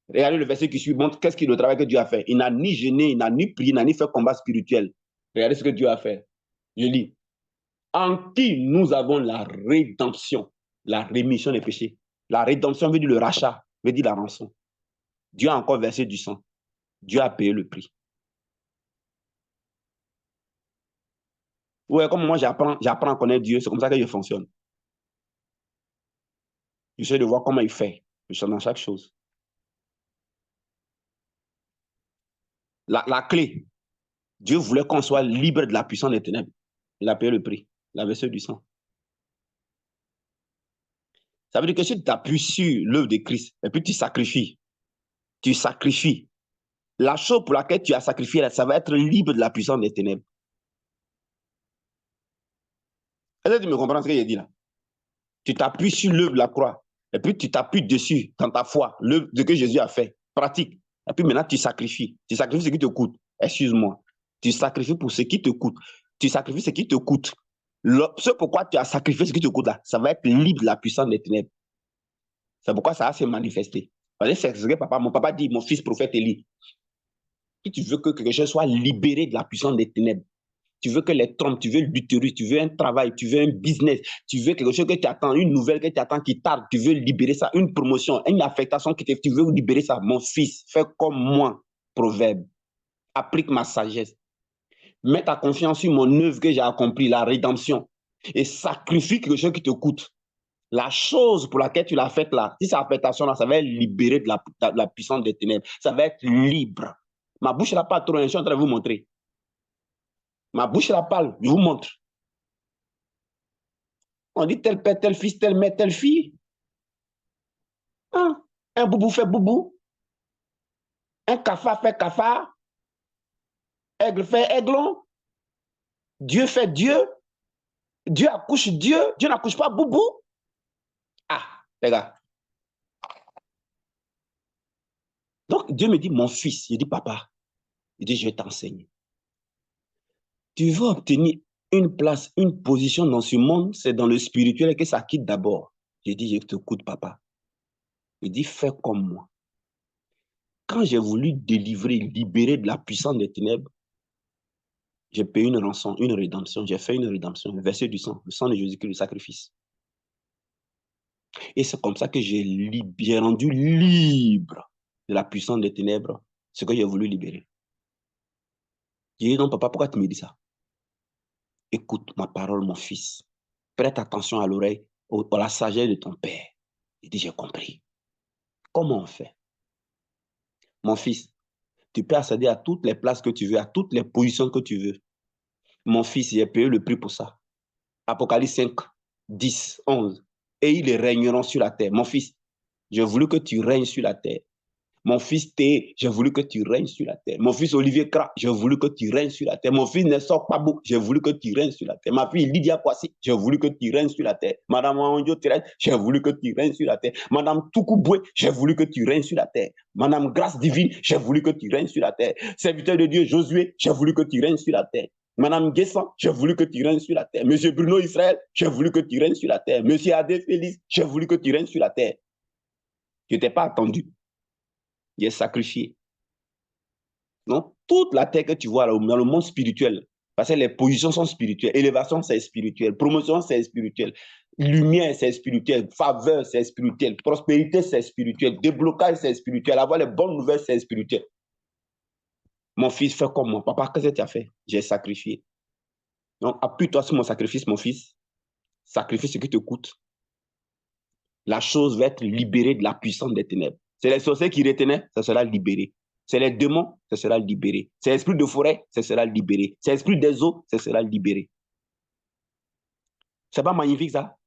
Regardez le verset qui suit, montre qu'est-ce qu'il le travail que Dieu a fait. Il n'a ni gêné, il n'a ni prié, il n'a ni fait combat spirituel. Regardez ce que Dieu a fait. Je lis. En qui nous avons la rédemption, la rémission des péchés. La rédemption veut dire le rachat, veut dire la rançon. Dieu a encore versé du sang. Dieu a payé le prix. Ouais, comme moi j'apprends à connaître Dieu, c'est comme ça que je fonctionne. J'essaie de voir comment il fait. Je suis dans chaque chose. La clé, Dieu voulait qu'on soit libre de la puissance des ténèbres. Il a payé le prix. Il a versé du sang. Ça veut dire que si tu t'appuies sur l'œuvre de Christ et puis tu sacrifies, la chose pour laquelle tu as sacrifié, ça va être libre de la puissance des ténèbres. Est-ce que tu me comprends ce que j'ai dit là? Tu t'appuies sur l'œuvre de la croix et puis tu t'appuies dessus dans ta foi, l'œuvre que Jésus a fait, pratique. Et puis maintenant tu sacrifies. Tu sacrifies ce qui te coûte. Excuse-moi. Tu sacrifies pour ce qui te coûte. Tu sacrifies ce qui te coûte. Ce pourquoi tu as sacrifié ce qui te coûte là, ça va être libre de la puissance des ténèbres. C'est pourquoi ça va se manifester. Parce que c'est ce que mon papa dit, mon fils prophète Élie. Si tu veux que quelque chose soit libéré de la puissance des ténèbres, tu veux que les trompes, tu veux l'utérus, tu veux un travail, tu veux un business, tu veux quelque chose que tu attends, une nouvelle que tu attends qui tarde, tu veux libérer ça, une promotion, une affectation qui te... Tu veux libérer ça. Mon fils, fais comme moi, proverbe. Applique ma sagesse. Mets ta confiance sur mon œuvre que j'ai accomplie, la rédemption. Et sacrifie quelque chose qui te coûte. La chose pour laquelle tu l'as faite là, si cette affectation-là, ça va être libéré de la puissance des ténèbres. Ça va être libre. Ma bouche n'a pas trop, je suis en train de vous montrer. Ma bouche la parle, je vous montre. On dit tel père, tel fils, tel mère, telle fille. Hein? Un boubou fait boubou. Un cafard fait cafard. Aigle fait aiglon. Dieu fait Dieu. Dieu accouche Dieu. Dieu n'accouche pas boubou. Ah, les gars. Donc, Dieu me dit, mon fils. Il dit, papa. Il dit, je vais t'enseigner. Tu veux obtenir une place, une position dans ce monde, c'est dans le spirituel que ça quitte d'abord. J'ai dit, je t'écoute, papa. Il dit, fais comme moi. Quand j'ai voulu délivrer, libérer de la puissance des ténèbres, j'ai payé une rançon, une rédemption. J'ai fait une rédemption, versé du sang, le sang de Jésus-Christ, le sacrifice. Et c'est comme ça que j'ai rendu libre de la puissance des ténèbres ce que j'ai voulu libérer. J'ai dit, non, papa, pourquoi tu me dis ça? Écoute ma parole, mon fils. Prête attention à l'oreille, à la sagesse de ton père. Il dit, j'ai compris. Comment on fait? Mon fils, tu peux accéder à toutes les places que tu veux, à toutes les positions que tu veux. Mon fils, j'ai payé le prix pour ça. Apocalypse 5, 10, 11. Et ils régneront sur la terre. Mon fils, j'ai voulu que tu règnes sur la terre. Mon fils T, j'ai voulu que tu règnes sur la terre. Mon fils Olivier Kra, j'ai voulu que tu règnes sur la terre. Mon fils Nestor Pabou, j'ai voulu que tu règnes sur la terre. Ma fille Lydia Poissy, j'ai voulu que tu règnes sur la terre. Madame Anjo Thérèse, j'ai voulu que tu règnes sur la terre. Madame Toukouboué, j'ai voulu que tu règnes sur la terre. Madame Grâce Divine, j'ai voulu que tu règnes sur la terre. Serviteur de Dieu Josué, j'ai voulu que tu règnes sur la terre. Madame Guessan, j'ai voulu que tu règnes sur la terre. Monsieur Bruno Israël, j'ai voulu que tu règnes sur la terre. Monsieur Adé Félix, j'ai voulu que tu règnes sur la terre. Je t'ai pas attendu. J'ai sacrifié. Donc, toute la terre que tu vois là, dans le monde spirituel, parce que les positions sont spirituelles, élévation, c'est spirituel, promotion, c'est spirituel, lumière, c'est spirituel, faveur, c'est spirituel, prospérité, c'est spirituel, déblocage, c'est spirituel, avoir les bonnes nouvelles, c'est spirituel. Mon fils, fais comme moi. Papa, qu'est-ce que tu as fait? J'ai sacrifié. Donc, appuie-toi sur mon sacrifice, mon fils. Sacrifie ce qui te coûte. La chose va être libérée de la puissance des ténèbres. C'est les sorciers qui retenaient, ça sera libéré. C'est les démons, ça sera libéré. C'est l'esprit de forêt, ça sera libéré. C'est l'esprit des eaux, ça sera libéré. C'est pas magnifique ça?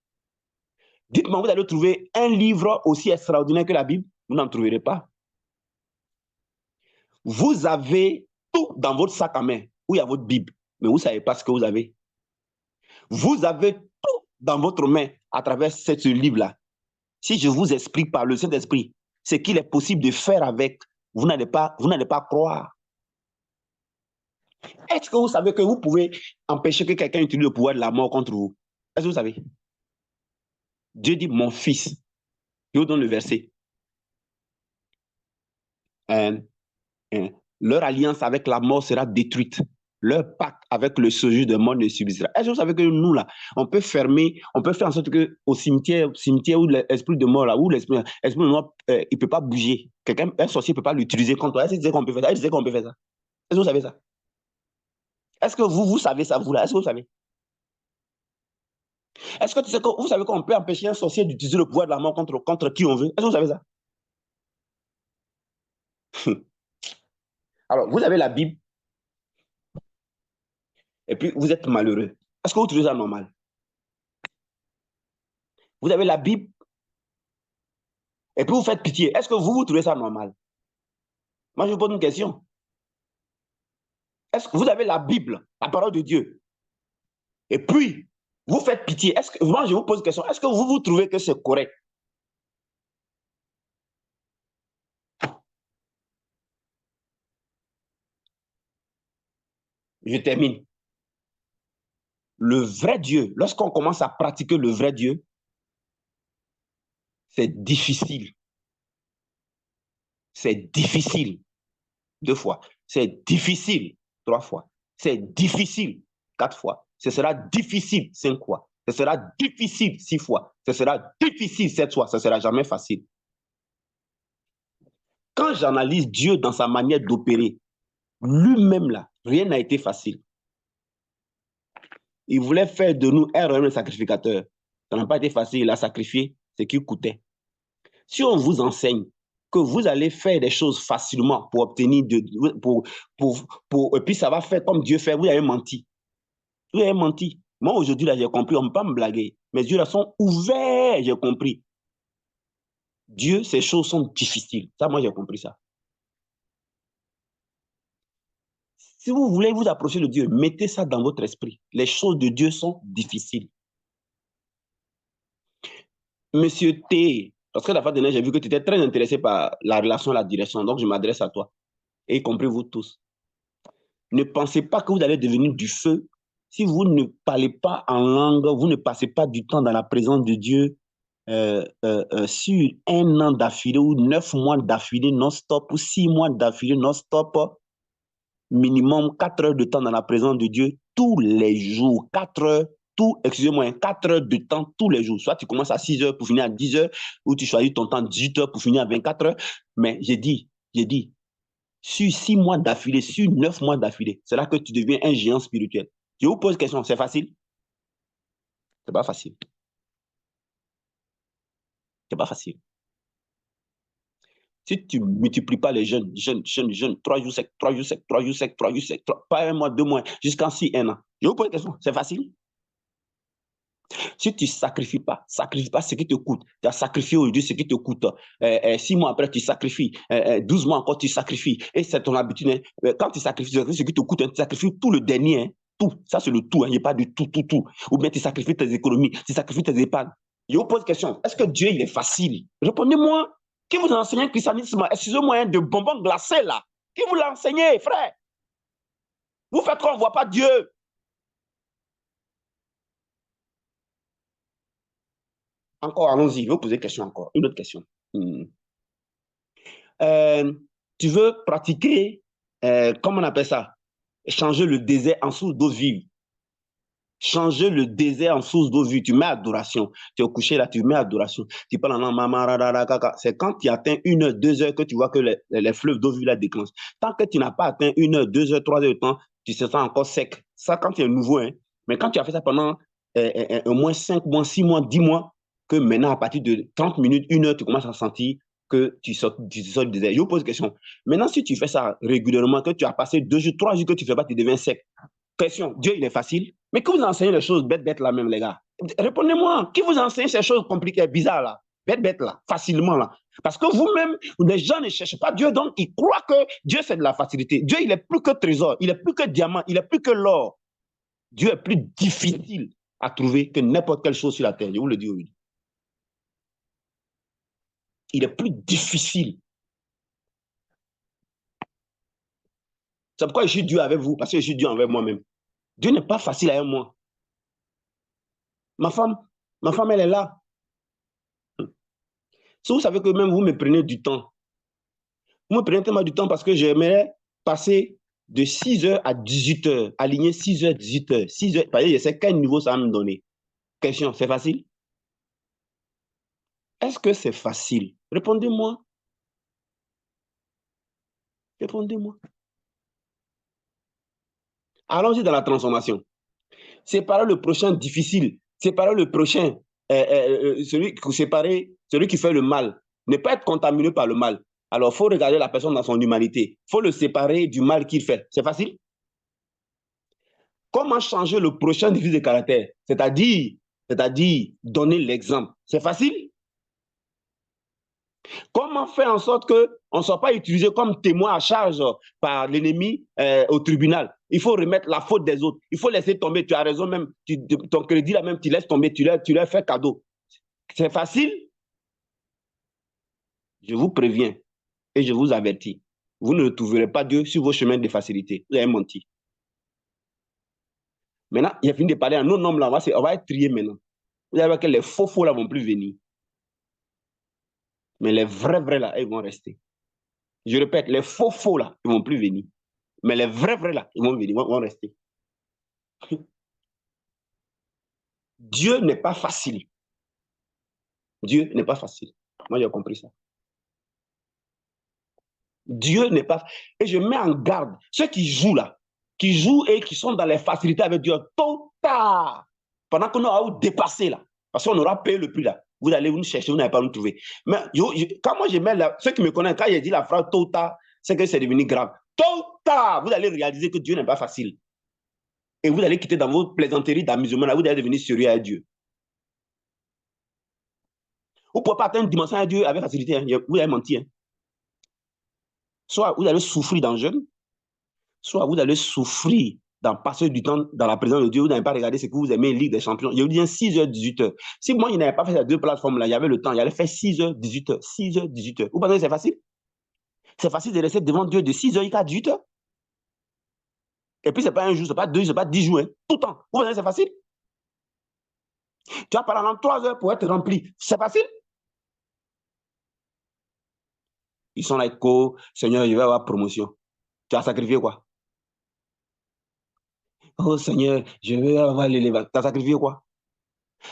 Dites-moi, vous allez trouver un livre aussi extraordinaire que la Bible? Vous n'en trouverez pas. Vous avez tout dans votre sac à main, où il y a votre Bible, mais vous ne savez pas ce que vous avez. Vous avez tout dans votre main à travers ce livre-là. Si je vous explique par le Saint-Esprit ce qu'il est possible de faire avec, vous n'allez pas croire. Est-ce que vous savez que vous pouvez empêcher que quelqu'un utilise le pouvoir de la mort contre vous? Est-ce que vous savez? Dieu dit, mon fils, je vous donne le verset. Leur alliance avec la mort sera détruite. Leur pacte avec le séjour de mort ne subsistera. Est-ce que vous savez que nous, là, on peut fermer, on peut faire en sorte qu'au cimetière où l'esprit de mort, là, où l'esprit de mort, il ne peut pas bouger. Un sorcier ne peut pas l'utiliser contre toi. Est-ce que tu sais qu'on peut faire ça? Est-ce que qu'on peut faire ça? Est-ce que vous savez ça? Est-ce que vous savez ça, vous, là? Est-ce que vous savez? Est-ce que vous savez qu'on peut empêcher un sorcier d'utiliser le pouvoir de la mort contre qui on veut? Est-ce que vous savez ça? Alors, vous avez la Bible, et puis vous êtes malheureux. Est-ce que vous trouvez ça normal? Vous avez la Bible, et puis vous faites pitié. Est-ce que vous trouvez ça normal? Moi, je vous pose une question. Est-ce que vous avez la Bible, la parole de Dieu, et puis vous faites pitié? Moi, je vous pose une question. Est-ce que vous trouvez que c'est correct? Je termine. Le vrai Dieu, lorsqu'on commence à pratiquer le vrai Dieu, c'est difficile. C'est difficile. 2 fois. C'est difficile 3 fois. C'est difficile 4 fois. Ce sera difficile 5 fois. Ce sera difficile 6 fois. Ce sera difficile 7 fois. Ce ne sera jamais facile. Quand j'analyse Dieu dans sa manière d'opérer, lui-même là, rien n'a été facile. Il voulait faire de nous un sacrificateur. Ça n'a pas été facile. Il a sacrifié ce qui coûtait. Si on vous enseigne que vous allez faire des choses facilement pour obtenir et puis ça va faire comme Dieu fait, vous avez menti. Vous avez menti. Moi, aujourd'hui, là, j'ai compris. On ne peut pas me blaguer. Mes yeux là sont ouverts, j'ai compris. Dieu, ces choses sont difficiles. Ça, moi, j'ai compris ça. Si vous voulez vous approcher de Dieu, mettez ça dans votre esprit. Les choses de Dieu sont difficiles. Monsieur T, parce que la fois dernière, j'ai vu que tu étais très intéressé par la relation, la direction. Donc, je m'adresse à toi. Et y compris vous tous. Ne pensez pas que vous allez devenir du feu si vous ne parlez pas en langue, vous ne passez pas du temps dans la présence de Dieu sur 1 an d'affilée ou 9 mois d'affilée non-stop ou 6 mois d'affilée non-stop, minimum 4 heures de temps dans la présence de Dieu tous les jours. 4 heures, 4 heures de temps tous les jours. Soit tu commences à 6 heures pour finir à 10 heures, ou tu choisis ton temps 18 heures pour finir à 24 heures. Mais j'ai dit, sur 6 mois d'affilée, sur 9 mois d'affilée, c'est là que tu deviens un géant spirituel. Je vous pose une question, c'est facile? C'est pas facile. C'est pas facile. Si tu ne multiplies pas les jeunes, 3 jours secs, 3 jours secs, 3 jours secs, 3 jours secs, pas 1 mois, 2 mois, jusqu'en 6, 1 an. Je vous pose une question, c'est facile? Si tu ne sacrifies pas ce qui te coûte, tu as sacrifié aujourd'hui ce qui te coûte, 6 mois après, tu sacrifies, 12 mois encore, tu sacrifies, et c'est ton habitude. Hein. Quand tu sacrifies ce qui te coûte, hein, tu sacrifies tout le dernier, hein, tout. Ça, c'est le tout, hein, il n'y a pas de tout. Ou bien tu sacrifies tes économies, tu sacrifies tes épargnes. Je vous pose une question, est-ce que Dieu, il est facile? Répondez-moi. Qui vous a enseigné le christianisme? Excusez-moi, hein, de bonbons glacés, là. Qui vous l'a enseigné, frère? Vous faites qu'on ne voit pas Dieu. Encore, allons-y, je vais vous poser une question encore. Une autre question. Tu veux pratiquer, comment on appelle ça? Changer le désert en source d'eau vive. Changer le désert en source d'eau vive. Tu mets adoration. Tu es au coucher là, tu mets adoration. Tu parles en maman. C'est quand tu atteins 1 heure, 2 heures que tu vois que les fleuves d'eau vive là déclenchent. Tant que tu n'as pas atteint 1 heure, 2 heures, 3 heures de temps, tu te sens encore sec. Ça, quand tu es nouveau, hein. Mais quand tu as fait ça pendant au moins 5 mois, 6 mois, 10 mois, que maintenant, à partir de 30 minutes, 1 heure, tu commences à sentir que tu sors du désert. Je vous pose une question. Maintenant, si tu fais ça régulièrement, que tu as passé 2 jours, 3 jours que tu ne fais pas, tu deviens sec. Question, Dieu, il est facile. Mais que vous enseignez les choses bêtes là même, les gars. Répondez-moi, qui vous enseigne ces choses compliquées, bizarres là, bêtes là, facilement là. Parce que vous-même, les gens ne cherchent pas Dieu, donc ils croient que Dieu c'est de la facilité. Dieu, il est plus que trésor, il est plus que diamant, il est plus que l'or. Dieu est plus difficile à trouver que n'importe quelle chose sur la terre. Je vous le dis aujourd'hui. Il est plus difficile. C'est pourquoi je suis Dieu avec vous, parce que je suis Dieu envers moi-même. Dieu n'est pas facile avec moi. Ma femme, elle est là. Si vous savez que même vous me prenez du temps, vous me prenez tellement du temps parce que j'aimerais passer de 6h à 18h, aligner 6h, 18h, 6h, je sais quel niveau ça va me donner. Question, c'est facile? Est-ce que c'est facile? Répondez-moi. Répondez-moi. Allons-y dans la transformation. Séparer le prochain difficile, séparer le prochain, celui qui fait le mal, ne pas être contaminé par le mal. Alors, il faut regarder la personne dans son humanité. Il faut le séparer du mal qu'il fait. C'est facile? Comment changer le prochain difficile de caractère? C'est-à-dire donner l'exemple. C'est facile? Comment faire en sorte qu'on ne soit pas utilisé comme témoin à charge par l'ennemi au tribunal? Il faut remettre la faute des autres. Il faut laisser tomber. Tu as raison même. Ton crédit là même, tu laisses tomber. Tu leur fais cadeau. C'est facile? Je vous préviens et je vous avertis. Vous ne retrouverez pas Dieu sur vos chemins de facilité. Vous avez menti. Maintenant, il a fini de parler à nos noms là. On va être triés maintenant. Vous allez voir que les faux là vont plus venir. Mais les vrais là, ils vont rester. Je répète, les faux là, ils vont plus venir. Mais les vrais là, ils vont venir, vont rester. Dieu n'est pas facile. Dieu n'est pas facile. Moi, j'ai compris ça. Dieu n'est pas... Et je mets en garde ceux qui jouent là, qui jouent et qui sont dans les facilités avec Dieu, tôt ou tard, pendant qu'on aura dépassé là, parce qu'on aura payé le prix là, vous allez nous chercher, vous n'allez pas nous trouver. Mais quand moi je mets là, ceux qui me connaissent, quand j'ai dit la phrase tôt ou tard, c'est que c'est devenu grave. Tôt ou tard, vous allez réaliser que Dieu n'est pas facile. Et vous allez quitter dans vos plaisanteries d'amusement là, vous allez devenir sérieux à Dieu. Vous ne pouvez pas atteindre une dimension à Dieu avec facilité, hein. Vous allez mentir. Hein. Soit vous allez souffrir dans le jeûne, soit vous allez souffrir dans passer du temps dans la présence de Dieu, vous n'avez pas regardé ce que vous aimez, Ligue des Champions. Je vous dis 6h, 18h. Si moi, je n'avais pas fait ces deux plateformes-là, il y avait le temps, il allait faire 6h, 18h, 6h, 18h. Vous pensez que c'est facile? C'est facile de rester devant Dieu de 6h jusqu'à 18h. Et puis, ce n'est pas un jour, ce n'est pas 2 jours, ce n'est pas 10 jours, hein. Tout le temps. Vous pensez que c'est facile? Tu as pendant 3 heures pour être rempli. C'est facile? Ils sont là, Seigneur, je vais avoir promotion. Tu as sacrifié quoi? Oh Seigneur, je vais avoir l'élévation. Tu as sacrifié quoi?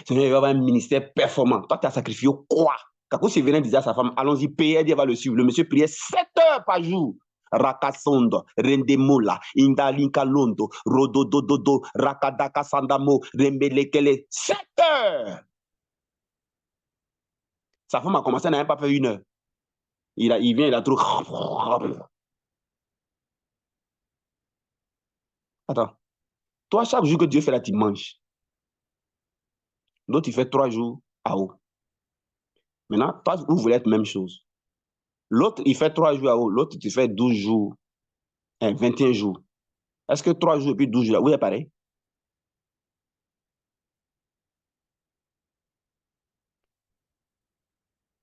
Seigneur, je vais avoir un ministère performant. Toi, tu as sacrifié quoi? Quand Séverin disait à sa femme, allons-y, payez, elle va le suivre. Le monsieur priait 7 heures par jour. Rakasondo, Rendemola, Indalinka Londo, Rododododo, Rakadaka Sandamo, Rembelekele. 7 heures! Sa femme a commencé, elle n'a même pas fait 1 heure. Il vient, il a trop. Attends. Toi, chaque jour que Dieu fait là, tu manges. L'autre, il fait 3 jours à haut. Maintenant, toi, vous voulez être même chose. L'autre, il fait 3 jours à haut. L'autre, tu fais 12 jours, 21 jours. Est-ce que 3 jours et puis 12 jours, là, oui, c'est pareil?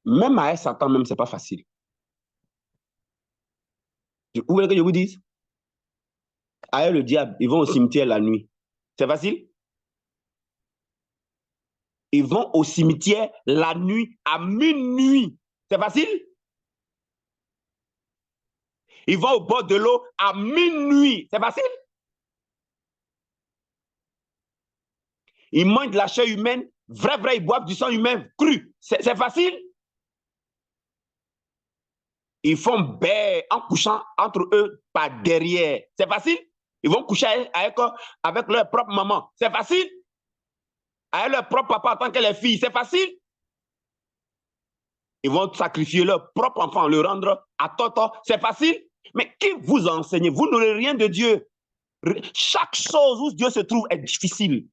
Même à Satan, même, c'est pas facile. Vous voulez que je vous dise? Avec le diable, ils vont au cimetière la nuit. C'est facile? Ils vont au cimetière la nuit à minuit. C'est facile? Ils vont au bord de l'eau à minuit. C'est facile? Ils mangent de la chair humaine, vrai, ils boivent du sang humain cru. C'est facile? Ils font baie en couchant entre eux par derrière. C'est facile? Ils vont coucher avec leur propre maman. C'est facile. Avec leur propre papa en tant que les filles. C'est facile. Ils vont sacrifier leur propre enfant, le rendre à Toto. C'est facile. Mais qui vous enseigne? Vous n'aurez rien de Dieu. Chaque chose où Dieu se trouve est difficile.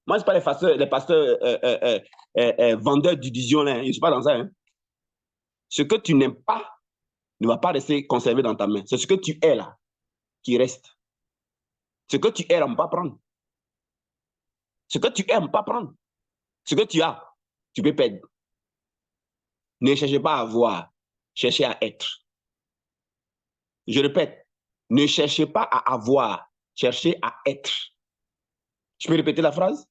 Moi, je ne suis pas les pasteurs vendeurs d'illusions. Je ne suis pas dans ça. Hein. Ce que tu n'aimes pas ne va pas rester conservé dans ta main. C'est ce que tu es là qui reste. Ce que tu es là, on ne peut pas prendre. Ce que tu aimes, pas prendre. Ce que tu as, tu peux perdre. Ne cherchez pas à avoir, cherchez à être. Je répète, ne cherchez pas à avoir, cherchez à être. Je peux répéter la phrase?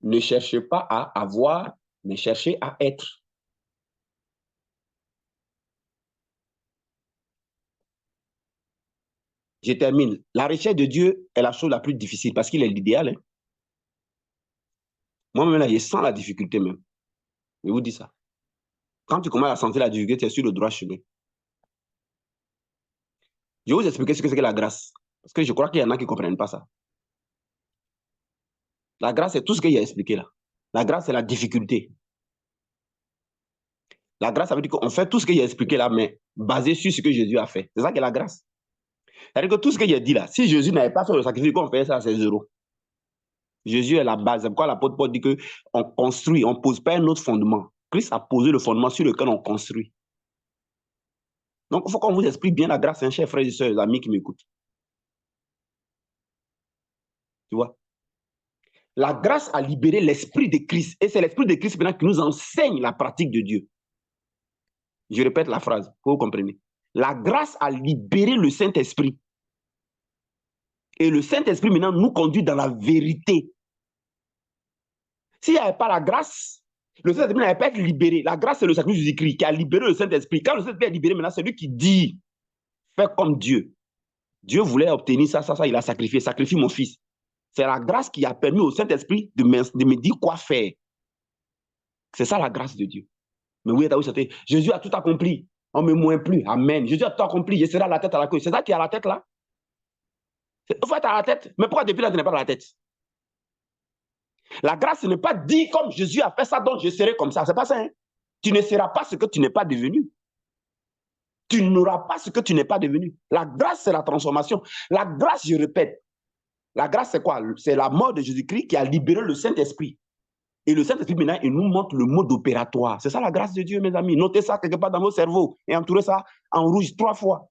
Ne cherchez pas à avoir, mais cherchez à être. Je termine. La recherche de Dieu est la chose la plus difficile parce qu'il est l'idéal. Hein. Moi-même, là, je sens la difficulté même. Je vous dis ça. Quand tu commences à sentir la difficulté, tu es sur le droit chemin. Je vais vous expliquer ce que c'est que la grâce. Parce que je crois qu'il y en a qui ne comprennent pas ça. La grâce, c'est tout ce qu'il y a expliqué là. La grâce, c'est la difficulté. La grâce, ça veut dire qu'on fait tout ce qu'il y a expliqué là, mais basé sur ce que Jésus a fait. C'est ça qui est la grâce. C'est-à-dire que tout ce qu'il a dit là, si Jésus n'avait pas fait le sacrifice, qu'on fait ça, c'est zéro. Jésus est la base. C'est pourquoi l'apôtre Paul dit qu'on construit, on ne pose pas un autre fondement. Christ a posé le fondement sur lequel on construit. Donc, il faut qu'on vous explique bien la grâce, hein, chers frères et sœurs, amis qui m'écoutent. Tu vois? La grâce a libéré l'esprit de Christ. Et c'est l'esprit de Christ maintenant qui nous enseigne la pratique de Dieu. Je répète la phrase, pour que vous compreniez. La grâce a libéré le Saint-Esprit. Et le Saint-Esprit maintenant nous conduit dans la vérité. S'il n'y avait pas la grâce, le Saint-Esprit n'avait pas été libéré. La grâce, c'est le sacrifice de Jésus-Christ qui a libéré le Saint-Esprit. Quand le Saint-Esprit est libéré, maintenant, c'est lui qui dit, fais comme Dieu. Dieu voulait obtenir ça, il a sacrifié. Sacrifie mon fils. C'est la grâce qui a permis au Saint-Esprit de me dire quoi faire. C'est ça la grâce de Dieu. Mais oui, Jésus a tout accompli. On ne me moins plus. Amen. Jésus a tout accompli. Je serai à la tête à la queue. C'est ça qui est à la tête là. Il faut être à la tête. Mais pourquoi depuis là, tu n'es pas à la tête? La grâce n'est pas dit comme Jésus a fait ça, donc je serai comme ça. C'est pas ça. Hein? Tu ne seras pas ce que tu n'es pas devenu. Tu n'auras pas ce que tu n'es pas devenu. La grâce, c'est la transformation. La grâce, je répète, la grâce, c'est quoi? C'est la mort de Jésus-Christ qui a libéré le Saint-Esprit. Et le Saint-Esprit, maintenant, il nous montre le mode opératoire. C'est ça la grâce de Dieu, mes amis. Notez ça quelque part dans vos cerveaux et entourez ça en rouge 3 fois.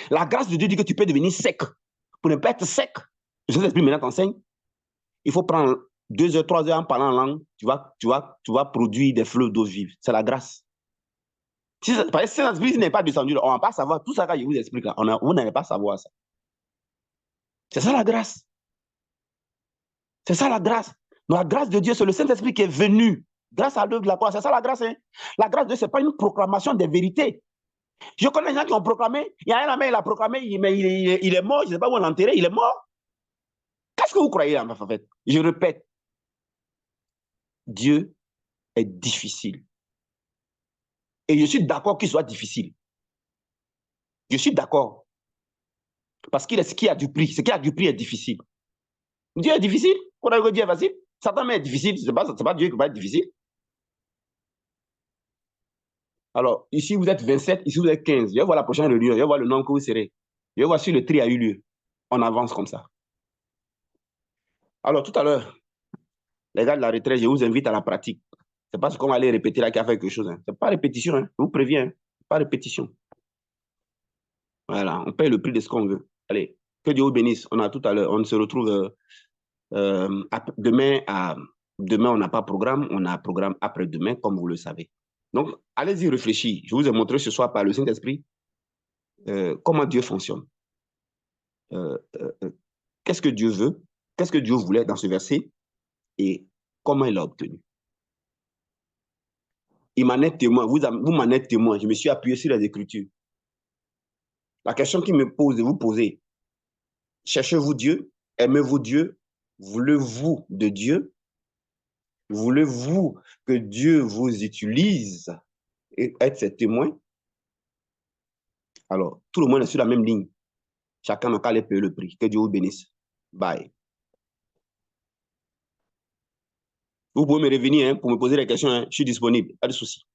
La grâce de Dieu dit que tu peux devenir sec. Pour ne pas être sec, le Saint-Esprit maintenant t'enseigne. Il faut prendre 2 heures, 3 heures en parlant en langue. Tu vas produire des fleuves d'eau vive. C'est la grâce. Si Saint-Esprit n'est pas descendu, on ne va pas savoir tout ça que je vous explique là. Vous n'allez pas savoir ça. C'est ça la grâce. C'est ça la grâce. Donc, la grâce de Dieu, c'est le Saint-Esprit qui est venu. Grâce à l'œuvre de la croix. C'est ça la grâce. Hein? La grâce de Dieu, ce n'est pas une proclamation des vérités. Je connais des gens qui ont proclamé. Il y a un ami, il a proclamé, mais il est mort. Je ne sais pas où on l'a enterré. Il est mort. Qu'est-ce que vous croyez en fait? Je répète. Dieu est difficile. Et je suis d'accord qu'il soit difficile. Je suis d'accord. Parce qu'il est ce qui a du prix. Ce qui a du prix est difficile. Dieu est difficile. On a dit Dieu est facile. Satan est difficile. Ce n'est pas Dieu qui va être difficile. Alors, ici, vous êtes 27, ici, vous êtes 15. Je vais voir la prochaine réunion. Je vais voir le nombre que vous serez. Je vais voir si le tri a eu lieu. On avance comme ça. Alors, tout à l'heure, les gars de la retraite, je vous invite à la pratique. Ce n'est pas ce qu'on va aller répéter là qui a fait quelque chose. Hein. Ce n'est pas répétition. Hein. Je vous préviens. Hein. Pas répétition. Voilà, on paye le prix de ce qu'on veut. Allez, que Dieu vous bénisse. On a tout à l'heure. On se retrouve demain. Demain, on n'a pas programme. On a un programme après-demain, comme vous le savez. Donc, allez-y réfléchir. Je vous ai montré ce soir par le Saint-Esprit comment Dieu fonctionne. Qu'est-ce que Dieu veut? Qu'est-ce que Dieu voulait dans ce verset? Et comment il l'a obtenu? Il m'en est témoin. Vous m'en êtes témoin. Je me suis appuyé sur les Écritures. La question qu'il me pose de vous poser, cherchez-vous Dieu? Aimez-vous Dieu? Voulez-vous de Dieu? Voulez-vous que Dieu vous utilise? et être ses témoins. Alors, tout le monde est sur la même ligne. Chacun n'a qu'à aller payer le prix. Que Dieu vous bénisse. Bye. Vous pouvez me revenir hein, pour me poser des questions. Hein. Je suis disponible. Pas de souci.